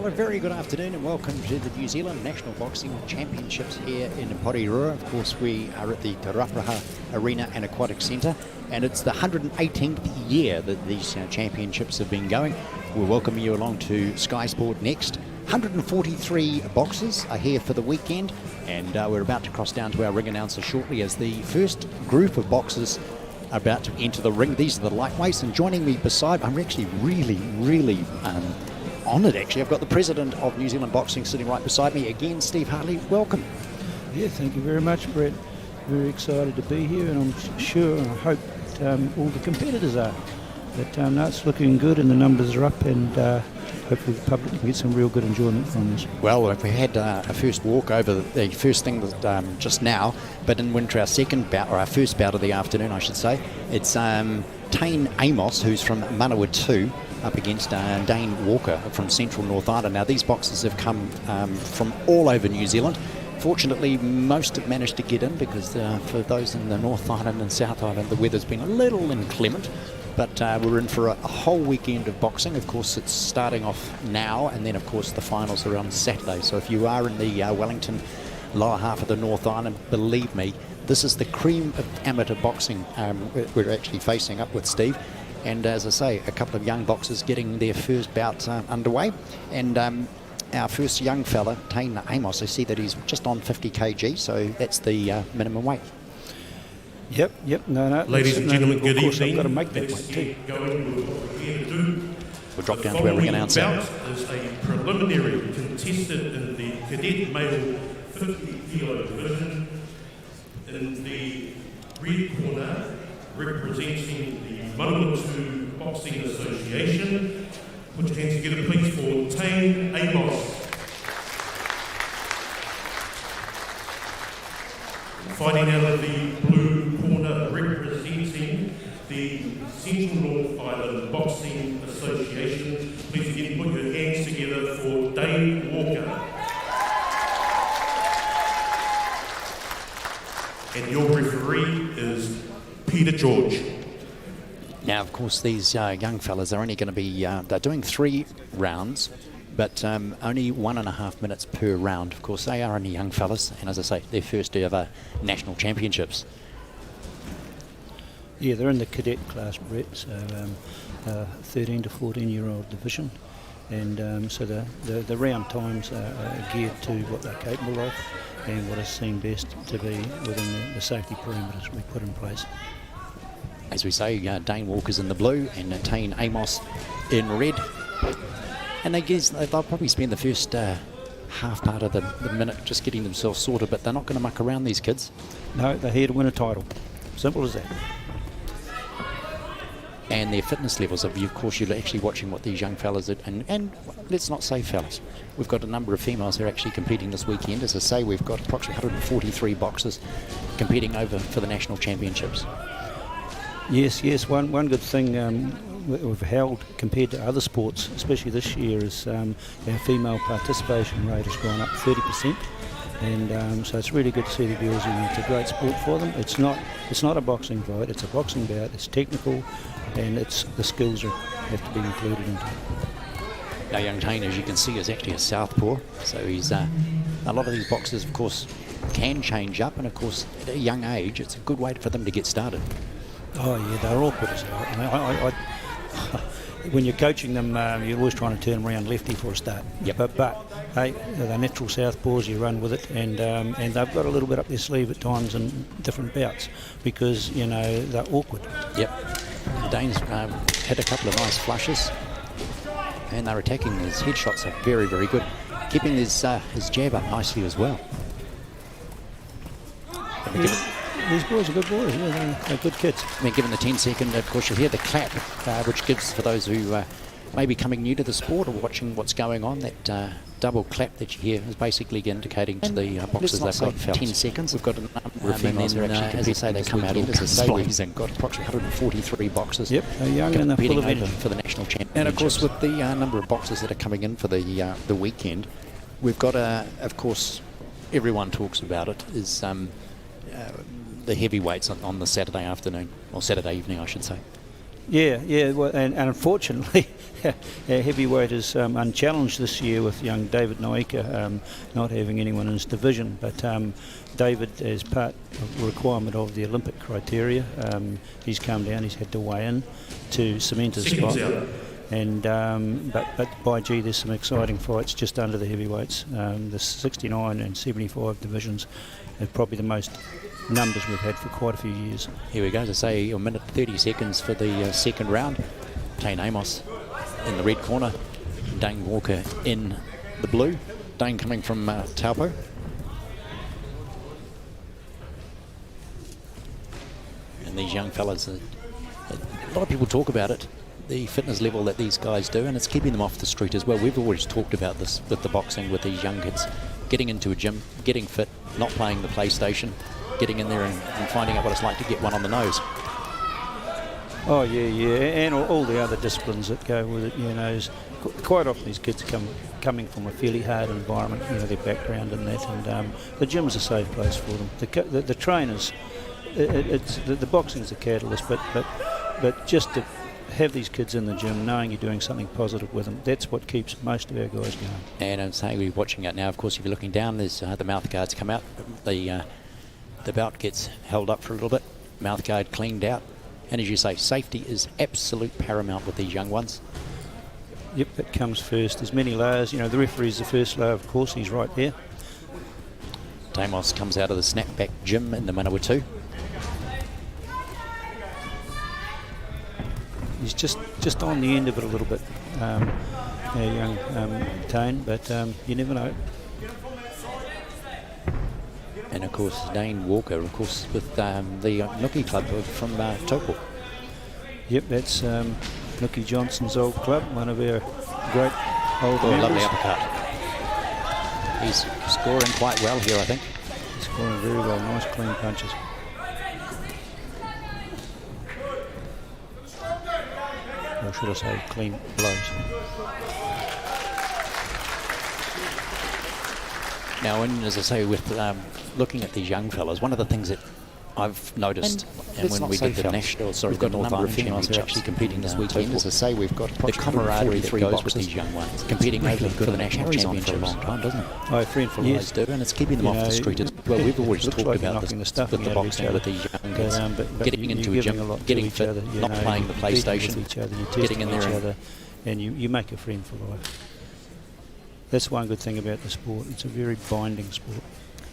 Well, a very good afternoon and welcome to the New Zealand National Boxing Championships here in Porirua. Of course, we are at the Te Rauparaha Arena and Aquatic Centre, and it's the 118th year that these championships have been going. We'll welcome you along to skysportnext. 143 boxers are here for the weekend, and we're about to cross down to our ring announcer shortly as the first group of boxers are about to enter the ring. These are the lightweights, and joining me beside, I'm actually really honoured actually. I've got the president of New Zealand Boxing sitting right beside me again, Steve Hartley. Welcome. Yeah, thank you very much, Brett. Very excited to be here, and I'm sure and I hope all the competitors are. But no, it's looking good and the numbers are up, and hopefully the public can get some real good enjoyment from this. Well, if we had a first walk over the first thing that, just now, but in winter our second bout, or our first bout of the afternoon I should say, it's Tyson Amos, who's from Manawatu, up against Dane Walker from Central North Island. Now these boxers have come from all over New Zealand. Fortunately, most have managed to get in because for those in the North Island and South Island, the weather's been a little inclement. But we're in for a whole weekend of boxing. Of course, it's starting off now, and then, of course, the finals are on Saturday. So if you are in the Wellington lower half of the North Island, believe me, this is the cream of amateur boxing we're actually facing up with, Steve. And as I say, a couple of young boxers getting their first bout underway. And our first young fella, Tyson Amos, I see that he's just on 50 kg, so that's the minimum weight. Yep. No. Ladies and gentlemen, good evening. I've got to make that weight too. We'll drop down to our ring announcer. Bout is a preliminary contested in the cadet male 50 kilo division. In the red corner, representing the Manawatu Boxing Association. Put your hands together, please, for Tyson Amos. Fighting out of the blue corner, representing the Central North Island Boxing Association. Please again put your hands together for Dane Walker. And your referee is Peter George. Now, of course, these young fellas are only going to be, they're doing 3 rounds, but only 1.5 minutes per round. Of course, they are only young fellas, and as I say, their first ever national championships. Yeah, they're in the cadet class, Brett, so 13 to 14-year-old division. And so the round times are geared to what they're capable of and what is seen best to be within the safety parameters we put in place. As we say, Dane Walker's in the blue and Tyson Amos in red. And they'll probably spend the first half part of the minute just getting themselves sorted, but they're not going to muck around, these kids. No, they're here to win a title. Simple as that. And their fitness levels, of course, you're actually watching what these young fellas are, and let's not say fellas. We've got a number of females who are actually competing this weekend. As I say, we've got approximately 143 boxers competing over for the national championships. Yes. One good thing we've held compared to other sports, especially this year, is our female participation rate has gone up 30%, and so it's really good to see the girls in. It's a great sport for them. It's not a boxing fight. It's a boxing bout. It's technical, and the skills have to be included into it. Now, young Tyson, as you can see, is actually a southpaw, so he's a lot of these boxers, of course, can change up, and of course, at a young age, it's a good way for them to get started. Oh yeah, they're awkward as hell. I when you're coaching them, you're always trying to turn them around lefty for a start. Yep. But hey, they're natural southpaws. You run with it, and they've got a little bit up their sleeve at times in different bouts because they're awkward. Yep. Dane's had a couple of nice flushes, and they're attacking. His headshots are very good, keeping his jab up nicely as well. These boys are good boys. Yeah, they're good kids. I mean, given the 10-second, of course, you'll hear the clap, which gives, for those who may be coming new to the sport or watching what's going on, that double clap that you hear is basically indicating to the boxers they've got 10 seconds. We've got a number of females who are actually, as I say, they come out in as a we've got approximately 143 boxers. Yep, they're young and they're full of energy for the national championship. And of course, with the number of boxers that are coming in for the weekend, we've got of course, everyone talks about it, is the heavyweights on the Saturday afternoon, or Saturday evening, I should say. Yeah. Well, and unfortunately, our heavyweight is unchallenged this year with young David Noika not having anyone in his division. But David, as part of the requirement of the Olympic criteria, he's come down. He's had to weigh in to cement his spot. And but by gee, there's some exciting fights just under the heavyweights. The 69 and 75 divisions are probably the most numbers we've had for quite a few years. Here we go, to say a minute 30 seconds for the second round. Dane Amos in the red corner, Dane Walker in the blue. Dane coming from Taupo. And these young fellas, a lot of people talk about it, the fitness level that these guys do, and it's keeping them off the street as well. We've always talked about this with the boxing, with these young kids getting into a gym, getting fit, not playing the PlayStation, getting in there and finding out what it's like to get one on the nose. Oh yeah, and all the other disciplines that go with it. You know, quite often these kids are coming from a fairly hard environment. You know, their background and that, and the gym's a safe place for them. The trainers, the boxing's a catalyst, but just to have these kids in the gym, knowing you're doing something positive with them, that's what keeps most of our guys going. And I'm saying we're watching it now. Of course, if you're looking down, there's the mouth guards come out. The belt gets held up for a little bit, mouth guard cleaned out, and as you say, safety is absolute paramount with these young ones. Yep, that comes first. There's many layers. You know, the referee's the first layer, of course. He's right there. Damos comes out of the snapback gym in the Manawatu. He's just on the end of it a little bit, young Tane, but you never know. And of course, Dane Walker, of course, with the Nookie Club from Taupo. Yep, that's Nookie Johnson's old club, one of our great old members. Lovely uppercut. He's scoring quite well here, I think. He's scoring very well, nice clean punches. Or should I say clean blows. Now, as I say, with looking at these young fellas, one of the things that I've noticed, and when we did the national, we've got a number of females who are actually competing this weekend. As I say, we've got the camaraderie that goes with these young ones, competing over for the national championships for a long time, doesn't it? Oh, friend for yes, do, and it's keeping them off the street as well. We've always talked about this with the boxing, with these young kids, getting into a gym, getting fit, not playing the PlayStation, getting in there, and you make a friend for life. That's one good thing about the sport. It's a very binding sport.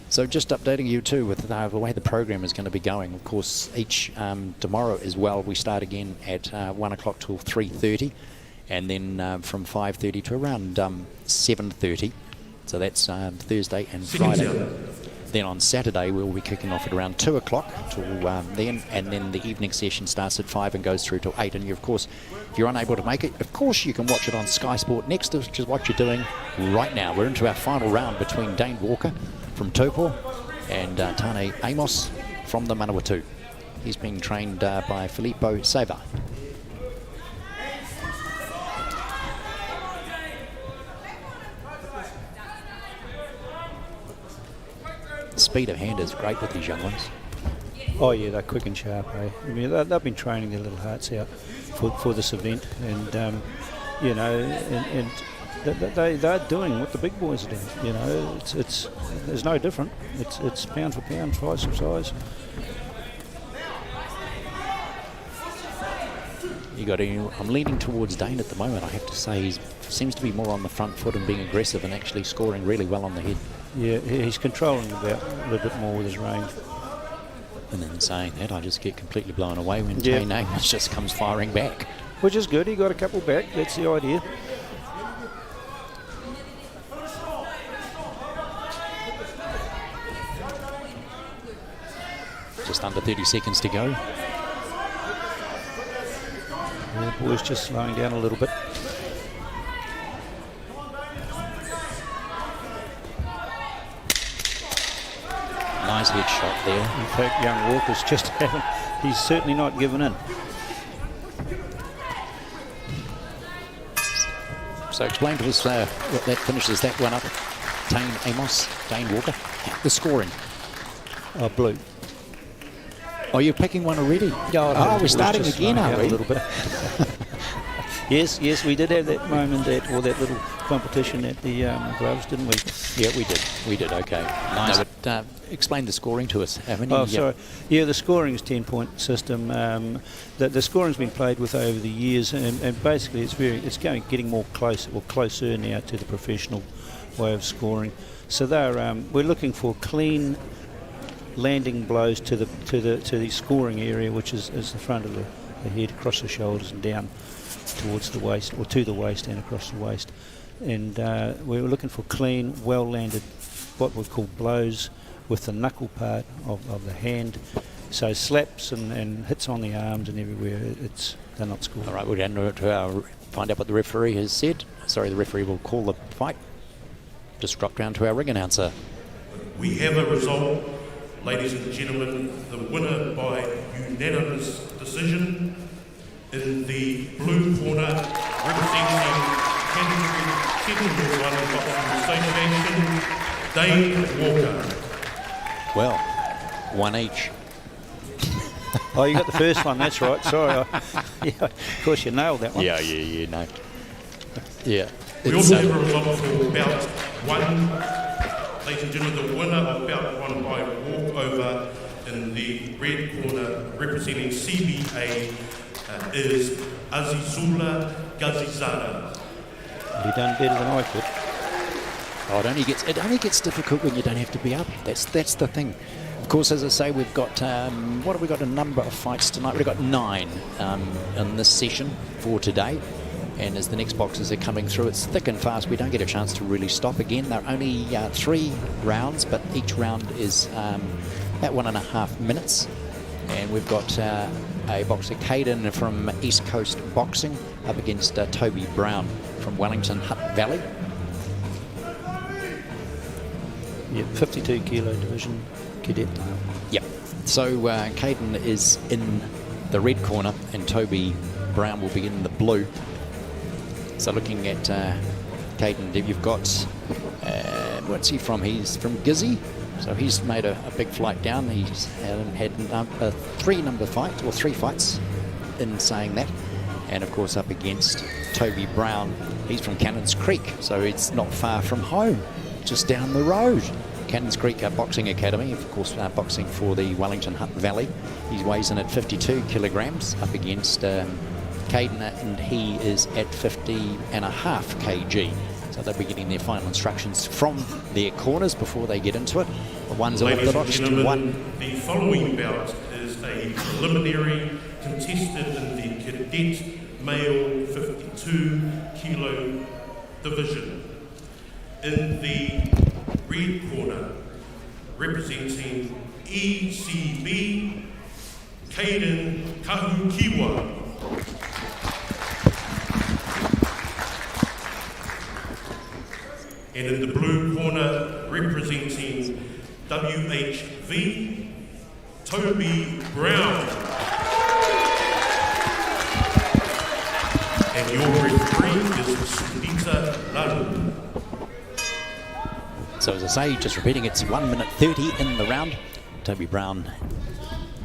So just updating you too with the way the program is going to be going. Of course, tomorrow as well, we start again at 1 o'clock till 3:30, and then from 5:30 to around 7:30. So that's Thursday and Friday. Then on Saturday, we'll be kicking off at around 2 o'clock till then, and then the evening session starts at 5 and goes through till 8. And you, of course, if you're unable to make it, of course you can watch it on skysportnext, which is what you're doing right now. We're into our final round between Dane Walker from Taupo and Tane Amos from the Manawatu. He's being trained by Filippo Seva. Speed of hand is great with these young ones. Oh yeah, they're quick and sharp. Eh? I mean, they've been training their little hearts out for this event, and you know, and they're doing what the big boys are doing. You know, it's no different. It's pound for pound, size for size. I'm leaning towards Dane at the moment. I have to say, he seems to be more on the front foot and being aggressive and actually scoring really well on the head. Yeah, he's controlling a little bit more with his range. And then saying that, I just get completely blown away when Dane Amos just comes firing back. Which is good. He got a couple back. That's the idea. Just under 30 seconds to go. The boy's just slowing down a little bit. Nice headshot there. In fact, young Walker's just he's certainly not given in. So explain to us what that finishes that one up. Dane Amos, Dane Walker. The scoring. Blue. Oh, you're picking one already? Yeah, we're starting again, are we? A little bit. Yes, we did have that moment or that little competition at the gloves, didn't we? Yeah, we did. Okay. Nice. No, but explain the scoring to us. How many? Oh, sorry. Yeah, the scoring is 10-point system. The scoring's been played with over the years, and basically it's getting more closer now to the professional way of scoring. So we're looking for clean landing blows to the scoring area, which is the front of the head, across the shoulders and down towards the waist, or to the waist and across the waist. And we were looking for clean, well-landed, what we call blows with the knuckle part of the hand. So slaps and hits on the arms and everywhere, they're not scored. All right, we're going to find out what the referee has said. Sorry, the referee will call the fight. Just drop down to our ring announcer. We have a result, ladies and gentlemen. The winner by unanimous decision in the blue corner, representing Category 1 Boxing Association, Dave Walker. Well, one each. Oh, you got the first one, that's right. Sorry. Yeah, of course, you nailed that one. Yeah, no. Yeah. We also have a result for bout 1. Ladies and gentlemen, the winner of bout 1 by walkover in the red corner, representing CBA, is Azizula Gazizada. You done better than I could. Oh, it only gets difficult when you don't have to be up. That's the thing. Of course, as I say, we've got what have we got? A number of fights tonight. We've got 9 in this session for today. And as the next boxes are coming through, it's thick and fast. We don't get a chance to really stop again. They're only 3 rounds, but each round is about 1.5 minutes. And we've got a boxer, Caden from East Coast Boxing, up against Toby Brown from Wellington Hutt Valley. Yeah, 52 kilo division cadet. Yep. So Caden is in the red corner and Toby Brown will be in the blue. So looking at Caden, you've got, what's he from? He's from Gizzy. So he's made a big flight down. He's had 3 fights in saying that. And of course up against Toby Brown. He's from Cannons Creek, so it's not far from home, just down the road. Cannons Creek Boxing Academy, of course, boxing for the Wellington Hutt Valley. He weighs in at 52 kilograms up against Caden, and he is at 50.5 kg. So they'll be getting their final instructions from their corners before they get into it. One's orthodox, one. The following bout is a preliminary contested in the cadet male 52 kilo division. In the red corner, representing ECB, Caden Kahukiwa. And in the blue corner, representing WHV, Toby Brown. And your referee is Sunita Lalu. So as I say, just repeating, it's 1 minute 30 in the round. Toby Brown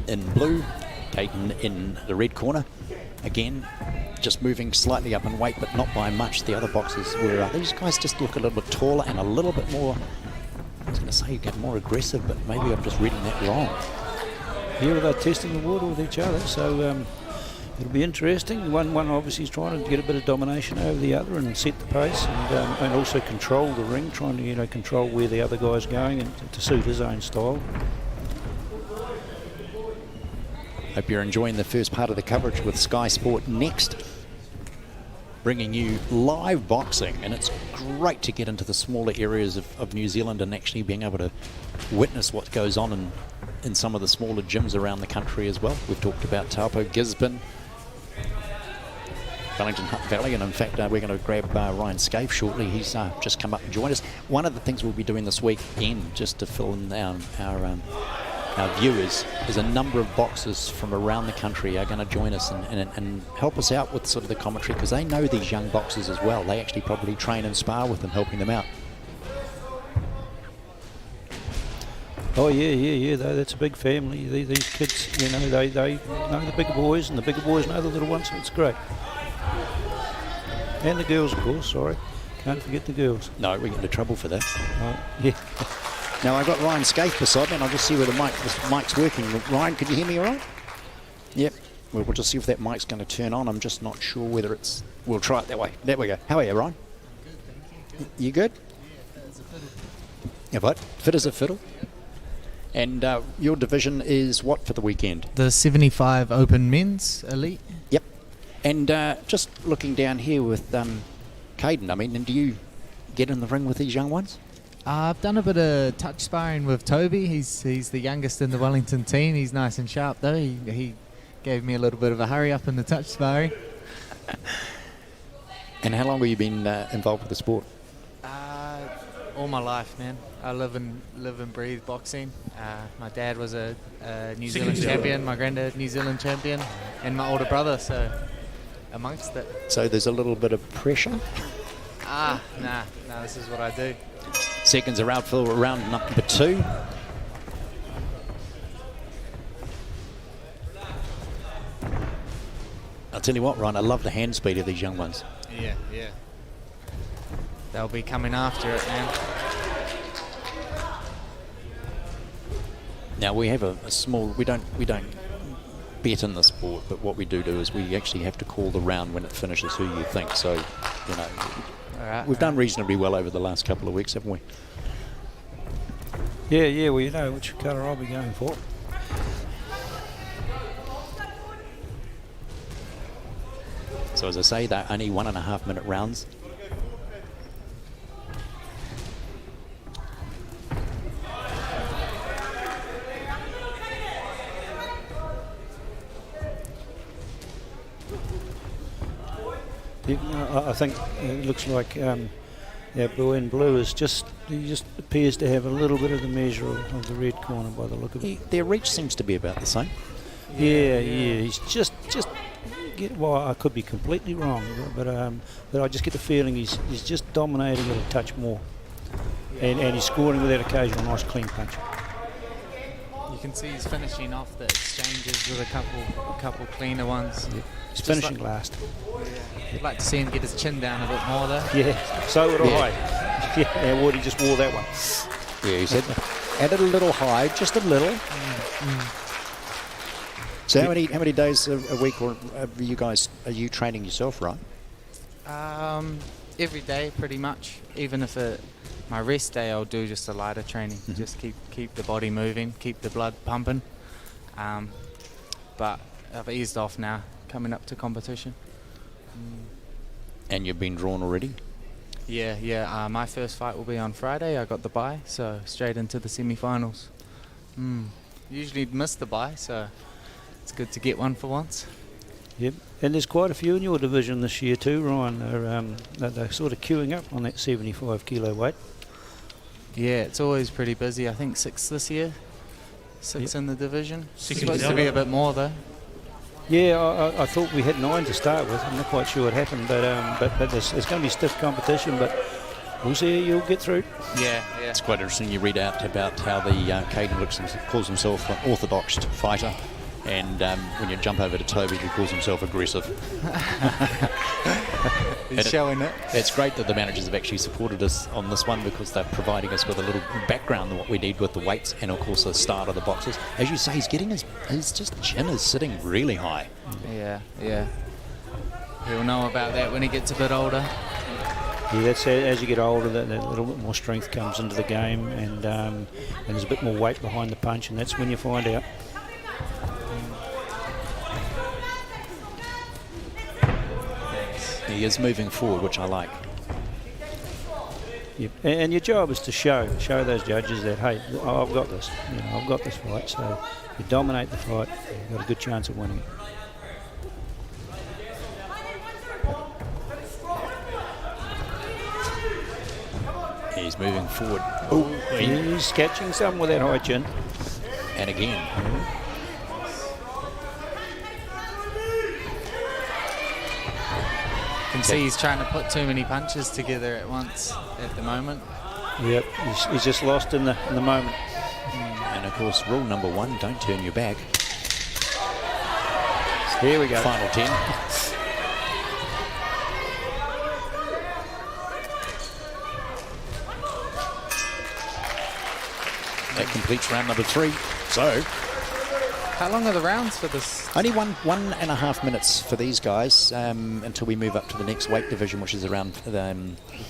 in blue, Caden in the red corner. Again, just moving slightly up in weight, but not by much. The other boxers were, these guys just look a little bit taller and a little bit more, I was going to say you get more aggressive, but maybe I'm just reading that wrong. Yeah, they're testing the water with each other, so it'll be interesting. One obviously is trying to get a bit of domination over the other and set the pace, and also control the ring, trying to control where the other guy's going and to suit his own style. Hope you're enjoying the first part of the coverage with Sky Sport Next, bringing you live boxing, and it's great to get into the smaller areas of New Zealand and actually being able to witness what goes on in some of the smaller gyms around the country as well. We've talked about Taupo, Gisborne, Wellington Hutt Valley, and in fact we're going to grab Ryan Scaife shortly. He's just come up and joined us. One of the things we'll be doing this weekend, just to fill in our viewers, is a number of boxers from around the country are going to join us and help us out with sort of the commentary, because they know these young boxers as well. They actually probably train and spar with them, helping them out. Oh yeah. That's a big family. These kids, you know, they know the bigger boys, and the bigger boys know the little ones. It's great. And the girls, of course. Sorry, can't forget the girls. No, we get into trouble for that. Yeah. Now I've got Ryan Scaife beside me, and I'll just see where this mic's working. Ryan, can you hear me all right? Yep. We'll just see if that mic's going to turn on. I'm just not sure whether it's... We'll try it that way. There we go. How are you, Ryan? Good, thank you. You good? Yeah, fit as a fiddle. Yeah, what? Fit as a fiddle. And your division is what for the weekend? The 75 Open Men's Elite. Yep. And just looking down here with Caden, I mean, and do you get in the ring with these young ones? I've done a bit of touch sparring with Toby. He's the youngest in the Wellington team. He's nice and sharp though. He gave me a little bit of a hurry up in the touch sparring. And how long have you been involved with the sport? All my life, man. I live and breathe boxing. My dad was a New Zealand champion, my granddad New Zealand champion, and my older brother, so amongst it. So there's a little bit of pressure? Nah, this is what I do. Seconds are out for round number 2. I'll tell you what, Ryan, I love the hand speed of these young ones. Yeah. They'll be coming after it, man. Now we have a small, we don't bet in the sport, but what we do is we actually have to call the round when it finishes who you think. So, you know, we've done reasonably well over the last couple of weeks, haven't we? Yeah, well, you know which colour I'll be going for. So as I say, they're only 1.5 minute rounds. I think it looks like Blue and Blue he just appears to have a little bit of the measure of the red corner by the look of it. Their reach seems to be about the same. Yeah. He's just well, I could be completely wrong, but I just get the feeling he's just dominating it a touch more, and he's scoring with that occasional nice clean punch. You can see he's finishing off the exchanges with a couple cleaner ones. Yeah. He's finishing last. I'd like to see him get his chin down a bit more though. Yeah, so would I. Yeah, Woody just wore that one. Yeah, he said, add it a little high, just a little. So how many days a week are you training yourself, right? Every day, pretty much. Even if my rest day, I'll do just a lighter training. Mm-hmm. Just keep the body moving, keep the blood pumping. But I've eased off now, coming up to competition. And you've been drawn already? Yeah. My first fight will be on Friday. I got the bye, so straight into the semi-finals. Usually miss the bye, so it's good to get one for once. Yep, and there's quite a few in your division this year too, Ryan. They're sort of queuing up on that 75 kilo weight. Yeah, it's always pretty busy. I think 6 this year. 6 in the division. Supposed to be a bit more though. Yeah, I thought we had 9 to start with. I'm not quite sure what happened, but there's going to be stiff competition, but we'll see. You'll get through. Yeah. It's quite interesting. You read out about how the Caden calls himself an orthodox fighter, and when you jump over to Toby, he calls himself aggressive. He's showing it. It's great that the managers have actually supported us on this one, because they're providing us with a little background on what we need with the weights and of course the start of the boxes. As you say, he's getting his chin is sitting really high. Yeah. He'll know about that when he gets a bit older. Yeah, that's as you get older, that little bit more strength comes into the game, and there's a bit more weight behind the punch, and that's when you find out. He is moving forward, which I like. Yep. And your job is to show those judges that, hey, I've got this. I've got this fight. So if you dominate the fight, you've got a good chance of winning it. He's moving forward. He's catching some with that high chin. And again. You can see he's trying to put too many punches together at once at the moment. Yep, he's just lost in the moment. of course, rule number 1, don't turn your back. Here we go. Final 10. That completes round number 3. So, How long are the rounds for this? only 1.5 minutes for these guys until we move up to the next weight division, which is around The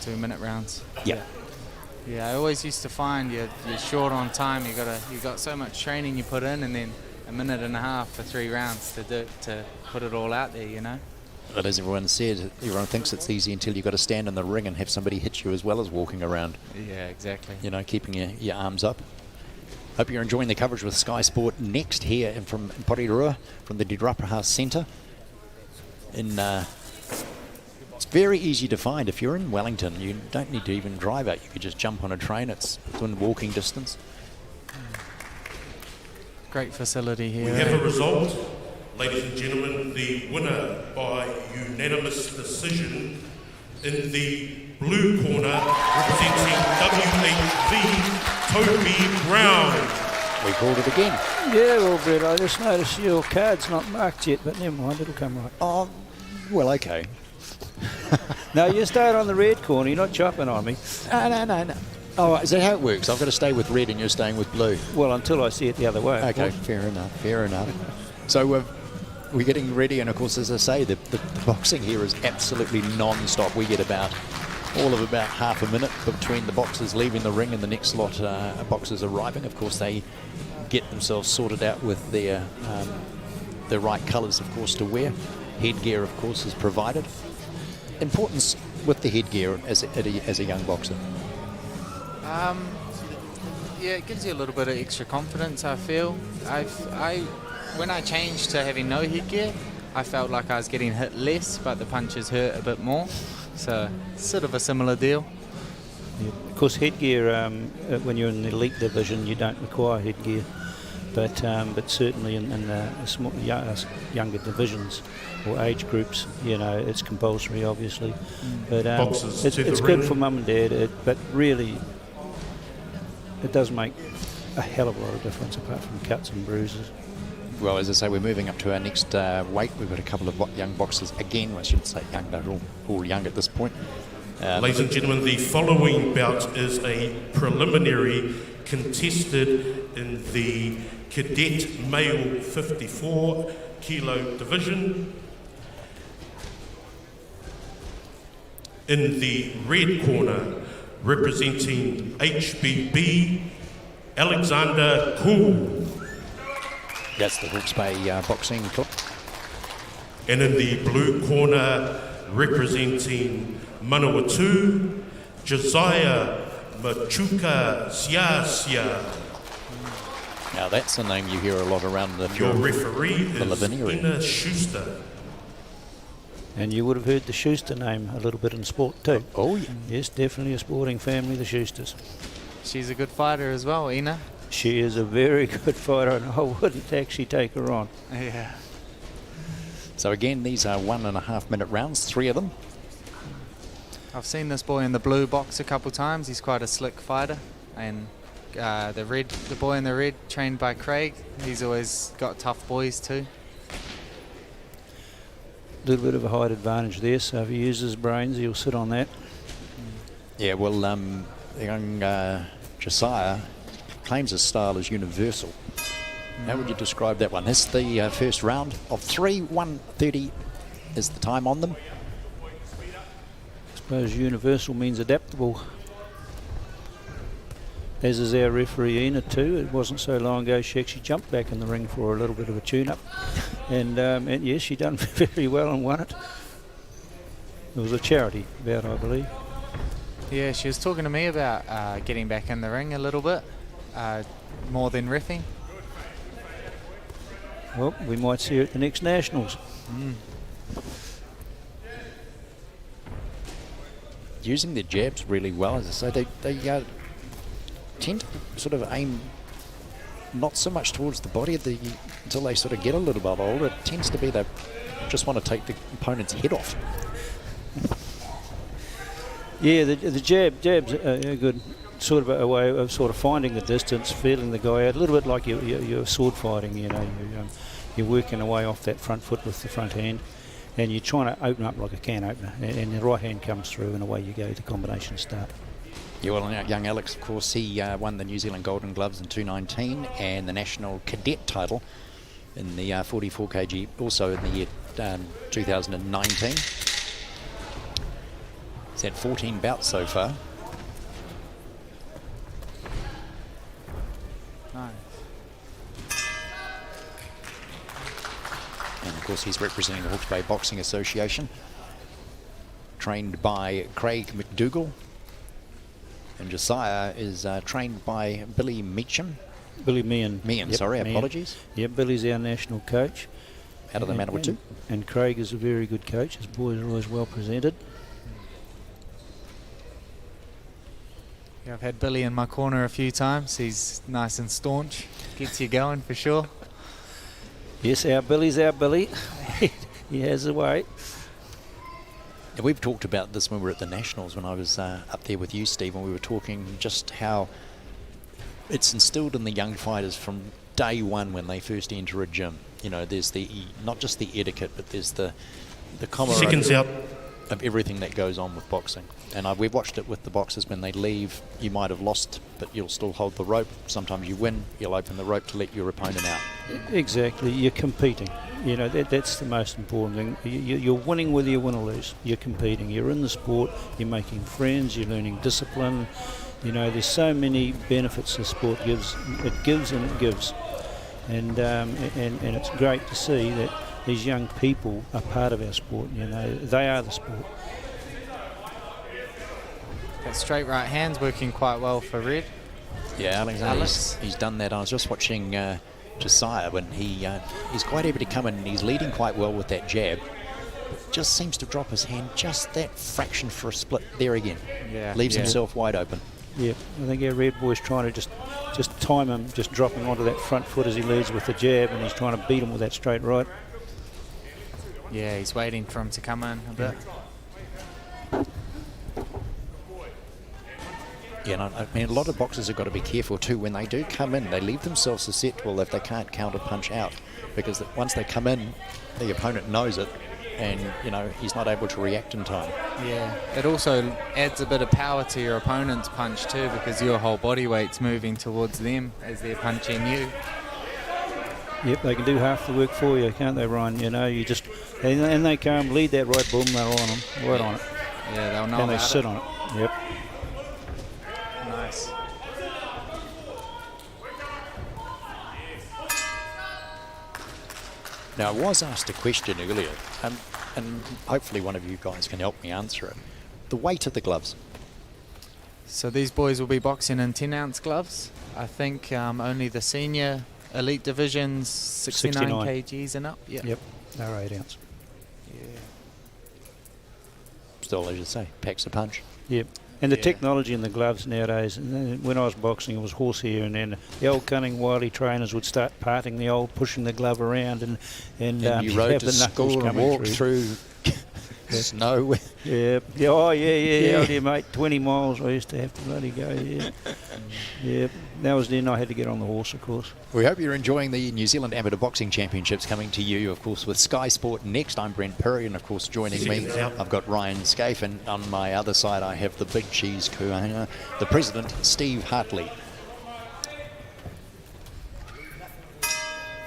2-minute rounds. yeah. Yeah, I always used to find you're short on time. You got so much training you put in, and then a minute and a half for 3 rounds to put it all out there. You know. But as everyone said, everyone thinks it's easy until you've got to stand in the ring and have somebody hit you as well as walking around. Yeah, exactly. You know, keeping your arms up. Hope you're enjoying the coverage with Sky Sport Next here and from Porirua, from the Dirapaha Centre. It's very easy to find. If you're in Wellington, you don't need to even drive out. You could just jump on a train. It's within walking distance. Great facility here. We have a result. Ladies and gentlemen, the winner by unanimous decision in the blue corner, representing WHV, Toby Brown. We called it again. Yeah, well, Brett, I just noticed your card's not marked yet, but never mind, it'll come right. Oh, well, okay. No, you stayed on the red corner, you're not chopping on me. No. Oh, is that how it works? I've got to stay with red and you're staying with blue. Well, until I see it the other way. Okay, fair enough. So we're getting ready, and of course, as I say, the boxing here is absolutely non-stop. We get about half a minute between the boxers leaving the ring and the next lot of boxers arriving. Of course, they get themselves sorted out with their the right colours, of course, to wear. Headgear, of course, is provided. Importance with the headgear as a young boxer. Yeah, it gives you a little bit of extra confidence, I feel. When I changed to having no headgear, I felt like I was getting hit less, but the punches hurt a bit more. So, sort of a similar deal. Yeah. Of course, headgear, when you're in the elite division, you don't require headgear. But certainly in the younger divisions or age groups, you know, it's compulsory, obviously. But it's good for mum and dad. But really, it does make a hell of a lot of difference, apart from cuts and bruises. Well, as I say, we're moving up to our next weight. We've got a couple of young boxers again. I shouldn't say young; they're all young at this point. Ladies and gentlemen, the following bout is a preliminary contested in the cadet male 54 kilo division. In the red corner, representing HBB, Alexander Cool. That's the Hawke's Bay boxing club. And in the blue corner, representing Manawatu, Josiah Machuka Siasia. Now that's a name you hear a lot around the Your referee is Lavinia area. Ina Schuster. And you would have heard the Schuster name a little bit in sport too. Oh, yeah. Yes, definitely a sporting family, the Schusters. She's a good fighter as well, Ina. She is a very good fighter, and I wouldn't actually take her on. Yeah. So again, these are 1.5 minute rounds, 3 of them. I've seen this boy in the blue box a couple times. He's quite a slick fighter. And the boy in the red, trained by Craig, he's always got tough boys too. A little bit of a height advantage there, so if he uses brains, he'll sit on that. Yeah, well, young Josiah claims his style is universal. How would you describe that one? This is the first round of 3. 1:30 is the time on them. I suppose universal means adaptable. As is our referee Ina too. It wasn't so long ago she actually jumped back in the ring for a little bit of a tune-up. And yes, she done very well and won it. It was a charity bout, I believe. Yeah, she was talking to me about getting back in the ring a little bit, more than reffing. Well, we might see her at the next Nationals. Using their jabs really well, as I say, they tend to sort of aim not so much towards the body until they sort of get a little bit older. It tends to be they just want to take the opponent's head off. Yeah, the jabs are good. sort of a way of sort of finding the distance, feeling the guy out, a little bit like you're sword fighting, you know. You're working away off that front foot with the front hand, and you're trying to open up like a can opener, and the right hand comes through, and away you go, the combination start. Yeah, well, young Alex, of course, he won the New Zealand Golden Gloves in 2019 and the National Cadet title in the 44 kg also in the year 2019. He's had 14 bouts so far. Nice. And of course he's representing the Hawke's Bay Boxing Association, trained by Craig McDougall, and Josiah is trained by Billy Meacham. Billy Meehan. Meehan, sorry, apologies. Yep, Billy's our national coach. Out of the Manawatu. And Craig is a very good coach. His boys are always well presented. Yeah, I've had Billy in my corner a few times. He's nice and staunch. Gets you going for sure. Yes, our Billy's our Billy. He has a way. And we've talked about this when we were at the Nationals, when I was up there with you, Steve, and we were talking just how it's instilled in the young fighters from day one when they first enter a gym. You know, there's the not just the etiquette, but there's the camaraderie Seconds out. of everything that goes on with boxing. And we've watched it with the boxers when they leave. You might have lost, but you'll still hold the rope. Sometimes you win, you'll open the rope to let your opponent out. Exactly, you're competing. You know, that's the most important thing. You're winning whether you win or lose. You're competing. You're in the sport. You're making friends. You're learning discipline. You know, there's so many benefits the sport gives. It gives and it gives. And it's great to see that these young people are part of our sport. You know, they are the sport. That straight right hand's working quite well for Red. Yeah, Alex. He's done that. I was just watching Josiah when he's quite able to come in and he's leading quite well with that jab. Just seems to drop his hand just that fraction for a split there again. Yeah, leaves himself wide open. Yeah, I think our Red boy's trying to just time him, just dropping onto that front foot as he leads with the jab, and he's trying to beat him with that straight right. Yeah, he's waiting for him to come in a bit. Yeah, and I mean, a lot of boxers have got to be careful too. When they do come in, they leave themselves susceptible if they can't counter punch out, because once they come in, the opponent knows it, and you know he's not able to react in time. Yeah, it also adds a bit of power to your opponent's punch too, because your whole body weight's moving towards them as they're punching you. Yep, they can do half the work for you, can't they, Ryan? You know, you just and they come lead that right, boom, they're on them, right on it. Yeah, they'll know. And they sit on it. Yep. Nice. Now, I was asked a question earlier, and hopefully one of you guys can help me answer it. The weight of the gloves. So these boys will be boxing in 10-ounce gloves. I think only the senior elite divisions 69 kgs and up. Yeah. Yep, they're 8 ounce. Yeah. Still, as you say, packs a punch. Yep. And the technology in the gloves nowadays, and when I was boxing, it was horsehair, and then the old cunning, wily trainers would start parting the old, pushing the glove around, and you rode have to the knuckles school and coming walked through snow. Yeah. Oh, yeah. Out here, mate. 20 miles I used to have to bloody go, yeah. Yeah. That was then I had to get on the horse, of course. We hope you're enjoying the New Zealand Amateur Boxing Championships coming to you, of course, with Sky Sport Next. I'm Brent Perry, and of course, joining me, I've got Ryan Scaife, and on my other side, I have the big cheese kuhana, the president, Steve Hartley.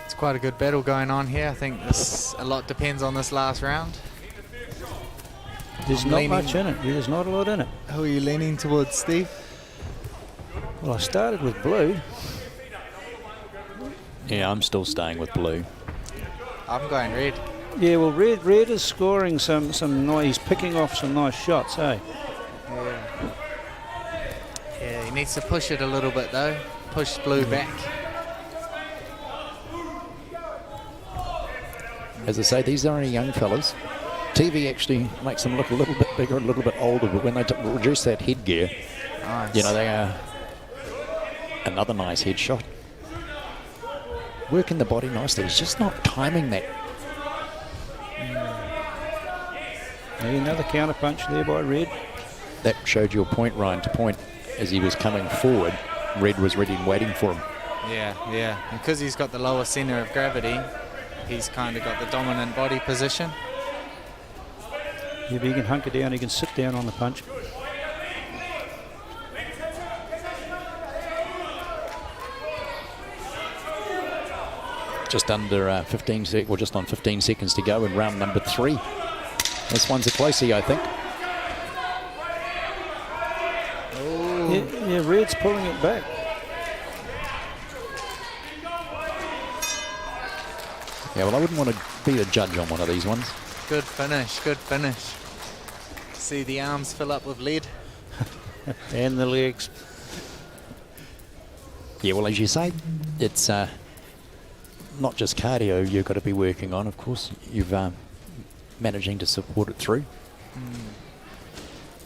It's quite a good battle going on here. I think a lot depends on this last round. There's not much in it. Yeah, there's not a lot in it. Who are you leaning towards, Steve? Well, I started with blue. Yeah, I'm still staying with blue. I'm going red. Yeah, well, red is scoring some nice. He's picking off some nice shots, eh? Yeah, he needs to push it a little bit though. Push blue back. As I say, these are only young fellas. TV actually makes them look a little bit bigger, a little bit older, but when they reduce that headgear, Nice. you know, they are another nice headshot. Working the body nicely. He's just not timing that. Yeah, another counter punch there by red. That showed your point, Ryan, to point as he was coming forward, Red was ready and waiting for him. Yeah. Because he's got the lower centre of gravity, he's kind of got the dominant body position. Yeah, but he can hunker down, he can sit down on the punch. Just under 15 seconds, or just on 15 seconds to go in round number 3. This one's a closey, I think. Yeah, Red's pulling it back. Yeah, well, I wouldn't want to be the judge on one of these ones. Good finish. See the arms fill up with lead. And the legs. Yeah, well, as you say, it's not just cardio you've got to be working on, of course. You've managing to support it through.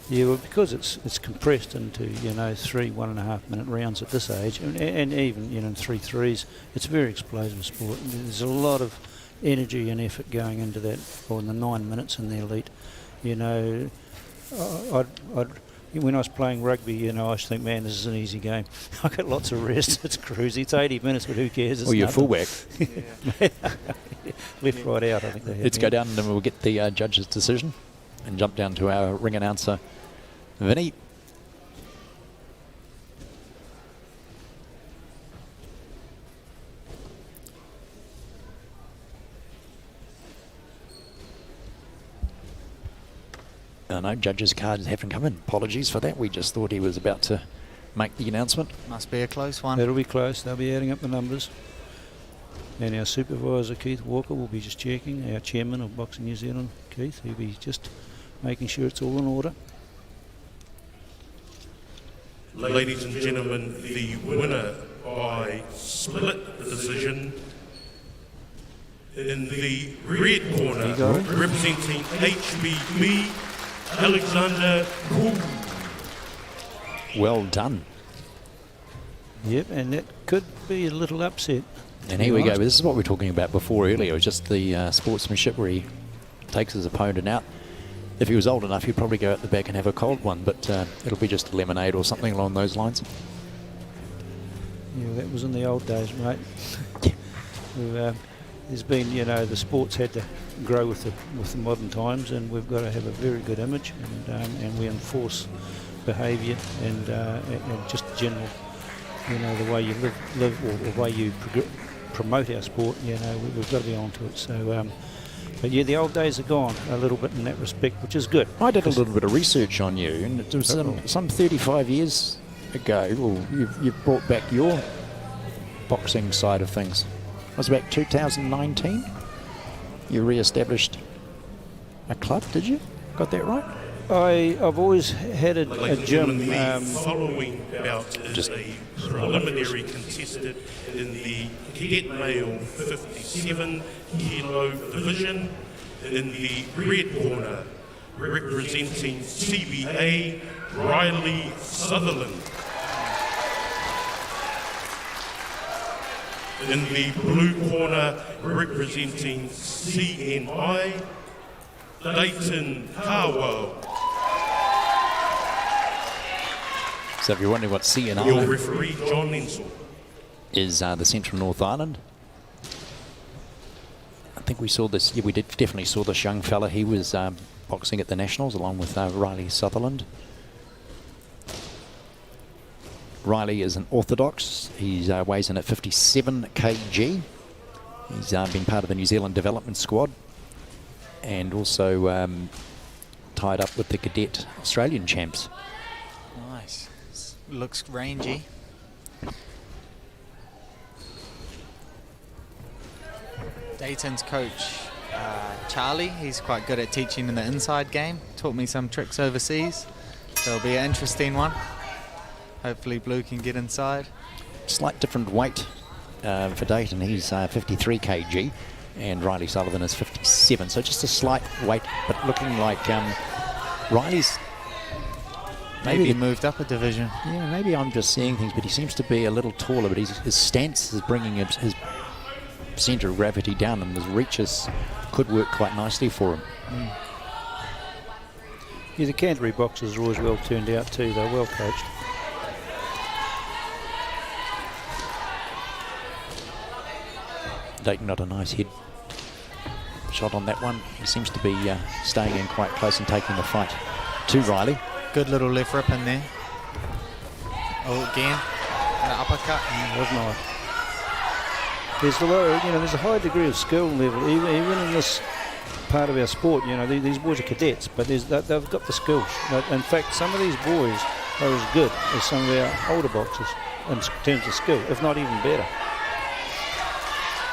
Yeah, well, because it's compressed into 3 1.5 minute rounds at this age, and even in 3 threes, it's a very explosive sport. There's a lot of energy and effort going into that. Or in the 9 minutes in the elite, when I was playing rugby, I used to think, man, this is an easy game. I got lots of rest. It's cruisy. It's 80 minutes, but who cares? It's You're fullback. Left, right, out. I think they had. Let's go down and then we'll get the judge's decision and jump down to our ring announcer, Vinny. No, judges' cards haven't come in. Apologies for that. We just thought he was about to make the announcement. Must be a close one. It'll be close. They'll be adding up the numbers. And our supervisor, Keith Walker, will be just checking. Our chairman of Boxing New Zealand, Keith, he'll be just making sure it's all in order. Ladies and gentlemen, the winner by split decision in the red corner, representing HBB, Alexander Poole. Well done. Yep, and that could be a little upset. And here we go. This is what we were talking about before earlier. It was just the sportsmanship where he takes his opponent out. If he was old enough, he'd probably go out the back and have a cold one, but it'll be just a lemonade or something along those lines. Yeah, that was in the old days, mate. There's been, the sports had to grow with the modern times, and we've got to have a very good image, and we enforce behaviour and just general, the way you live or the way you promote our sport. We've got to be onto it. So, but yeah, the old days are gone a little bit in that respect, which is good. I did a little bit of research on you, and it was some 35 years ago. Well, you've brought back your boxing side of things. It was about 2019. You re-established a club, did you? Got that right? I've always had a gym. The following bout is a preliminary contested in the cadet male 57 kilo division. In the red corner, representing CBA, Riley Sutherland. In the blue corner, representing CNI, Dayton Harwell. So if you're wondering what CNI Your referee, John Ensel. is, the Central North Island. I think we saw this. Yeah, we definitely saw this young fella. He was boxing at the Nationals along with Riley Sutherland. Riley is an orthodox. He weighs in at 57 kg. He's been part of the New Zealand development squad and also tied up with the cadet Australian champs. Nice. Looks rangy. Dayton's coach, Charlie, he's quite good at teaching in the inside game. Taught me some tricks overseas. So it'll be an interesting one. Hopefully Blue can get inside. Slight different weight for Dayton. He's 53 kg and Riley Sullivan is 57. So just a slight weight, but looking like Riley's maybe moved up a division. Yeah, maybe I'm just seeing things, but he seems to be a little taller, but his stance is bringing his centre of gravity down, and his reaches could work quite nicely for him. Yeah, the Canterbury boxers are always well turned out too. They're well coached. Dayton got a nice head shot on that one. He seems to be staying in quite close and taking the fight to Riley. Good little left rip in there. Oh, again, the uppercut. Was nice. There's a high degree of skill level, even in this part of our sport. These boys are cadets, but they've got the skills. In fact, some of these boys are as good as some of our older boxers in terms of skill, if not even better.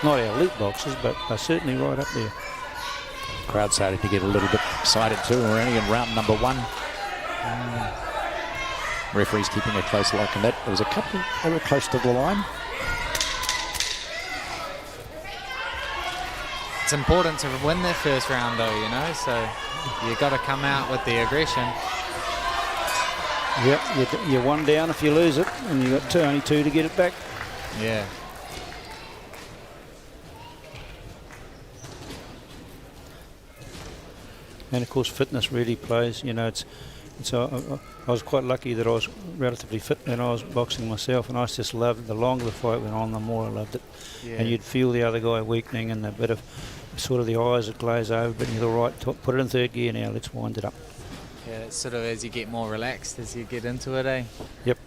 Not our elite boxers, but they're certainly right up there. Crowd starting to get a little bit excited too. We're only in round number 1. Referee's keeping a close look on that. There was a couple they were close to the line. It's important to win that first round though, so you got to come out with the aggression. Yep, you're one down if you lose it, and you've got only 2 to get it back. Yeah. And of course fitness really plays. I was quite lucky that I was relatively fit when I was boxing myself, and I just loved it. The longer the fight went on, the more I loved it. Yeah. And you'd feel the other guy weakening and a bit of sort of the eyes would glaze over, but you're all right, put it in third gear now, let's wind it up. Yeah, it's sort of as you get more relaxed as you get into it, eh? Yep.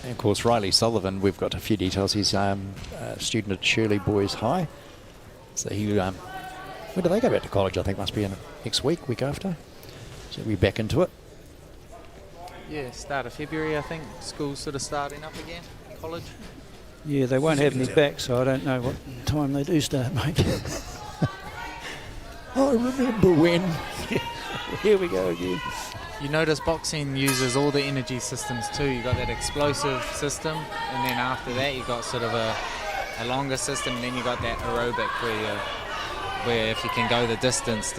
And of course Riley Sullivan, we've got a few details. He's a student at Shirley Boys High. So he, when do they go back to college? I think must be in next week after. So we're back into it. Yeah, start of February, I think. School's sort of starting up again, college. Yeah, they won't have me back, so I don't know what time they do start, mate. I remember when. Here we go again. You notice boxing uses all the energy systems too. You got that explosive system, and then after that you got sort of a longer system, and then you got that aerobic where if you can go the distance.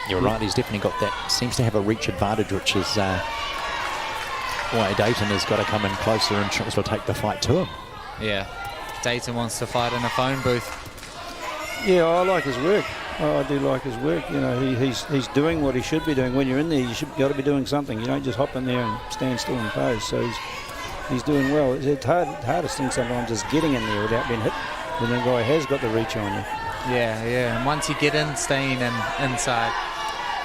You're right, he's definitely got that. Seems to have a reach advantage, which is why Dayton has got to come in closer and try to take the fight to him. Yeah, Dayton wants to fight in a phone booth. Yeah, I like his work. I do like his work. He's doing what he should be doing. When you're in there, you got to be doing something. You don't just hop in there and stand still and pose. So he's doing well. It's hardest thing sometimes is getting in there without being hit. And the guy has got the reach on you. Yeah. And once you get in, staying inside.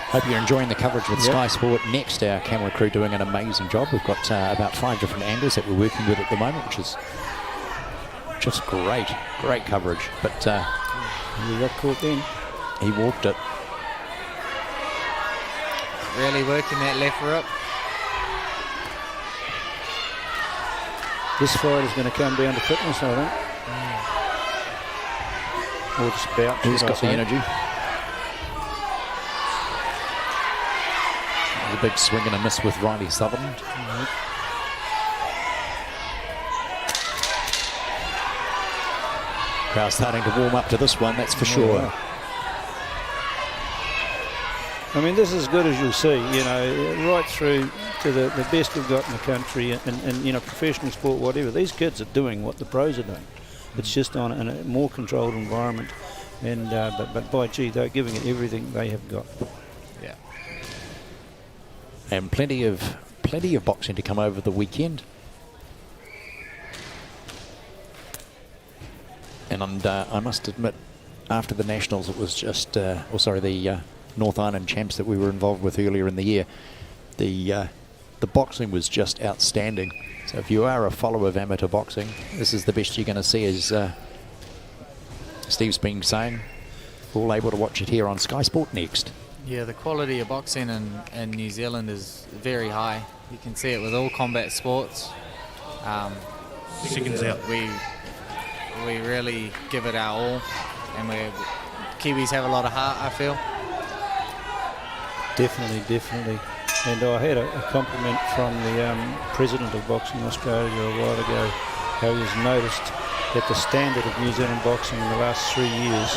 Hope you're enjoying the coverage with Sky Sport Next. Our camera crew doing an amazing job. We've got about 5 different angles that we're working with at the moment, which is just great coverage. But you got caught then. He walked it. Really working that left rip. This fight is going to come down to fitness, I think. Or just about. He's got the energy. A big swing and a miss with Riley Sutherland. Crowd starting to warm up to this one, that's for sure. Yeah. I mean, this is as good as you'll see, right through to the best we've got in the country and professional sport, whatever. These kids are doing what the pros are doing. It's just on in a more controlled environment, and but by gee, they're giving it everything they have got. Yeah. And plenty of boxing to come over the weekend. And I must admit, after the Nationals, it was just, the North Island champs that we were involved with earlier in the year, the boxing was just outstanding. So if you are a follower of amateur boxing, this is the best you're going to see, as Steve's been saying. We're all able to watch it here on Sky Sport Next. Yeah, the quality of boxing in New Zealand is very high. You can see it with all combat sports. Seconds out. We really give it our all, and Kiwis have a lot of heart, I feel. Definitely. And I had a compliment from the President of Boxing Australia a while ago, how he has noticed that the standard of New Zealand boxing in the last 3 years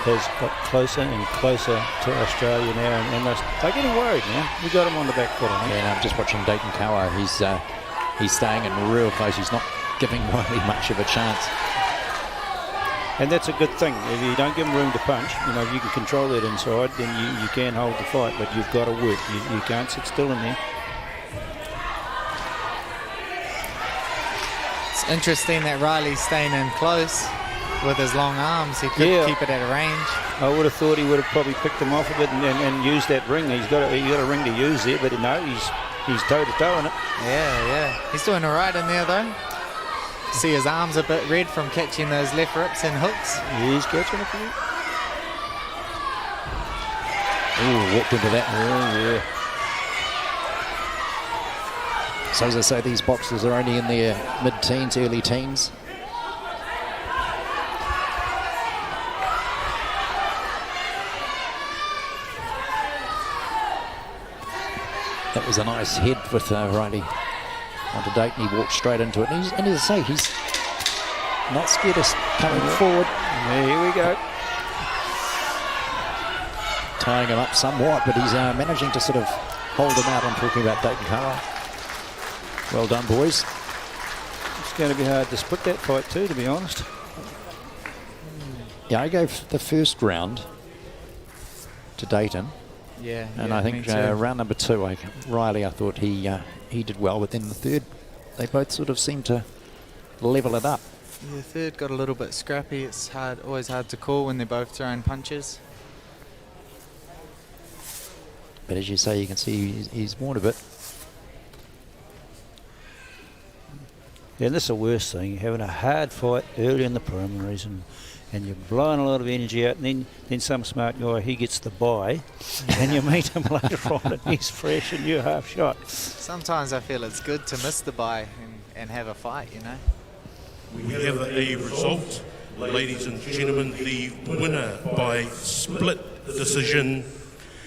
has got closer and closer to Australia now, and they're getting worried now. We got him on the back foot, I think. Yeah, and I'm just watching Dayton Kawa. He's staying in real close. He's not giving Riley much of a chance. And that's a good thing. If you don't give him room to punch, if you can control that inside, then you can hold the fight, but you've got to work. You can't sit still in there. It's interesting that Riley's staying in close with his long arms. He could keep it at a range. I would have thought he would have probably picked him off a bit and used that ring. He's got a ring to use there, but no, he's toe-to-toe in it. Yeah. He's doing all right in there, though. See his arms a bit red from catching those left rips and hooks. He's catching a few. Oh, walked into that. Oh, yeah. So as I say, these boxers are only in their mid-teens, early teens. That was a nice head with Riley onto Dayton. He walked straight into it. And as I say, he's not scared of coming forward. Yeah, here we go. Tying him up somewhat, but he's managing to sort of hold him out. I'm talking about Dayton Carlisle. Well done, boys. It's going to be hard to split that fight too, to be honest. Yeah, I gave the first round to Dayton. Yeah, and I think round number 2, Riley, I thought he did well, but then the third, they both sort of seemed to level it up. Yeah, the third got a little bit scrappy. It's always hard to call when they're both throwing punches. But as you say, you can see he's worn a bit. Yeah, and this is the worst thing. You're having a hard fight early in the preliminaries and you're blowing a lot of energy out, and then some smart guy, he gets the bye, and you meet him later on and he's fresh and you're half shot. Sometimes I feel it's good to miss the bye and have a fight, you know. We have a result, ladies and gentlemen. The winner by split decision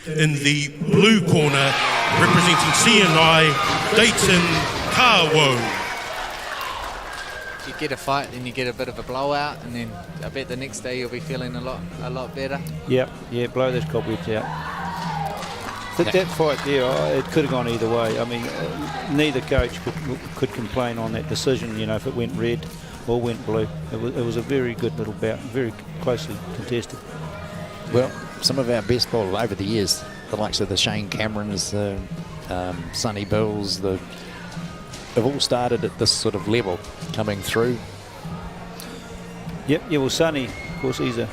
in the blue corner, representing CNI, Dayton Carwo. You get a fight, then you get a bit of a blowout, and then I bet the next day you'll be feeling a lot better. Yeah, blow those cobwebs out. That fight there, it could have gone either way. I mean, neither coach could complain on that decision, you know, if it went red or went blue. It was a very good little bout, very closely contested. Well, some of our best bowlers over the years, the likes of the Shane Camerons, the Sonny Bills, have all started at this sort of level coming through. Yep, yeah, well, Sonny, of course, he's a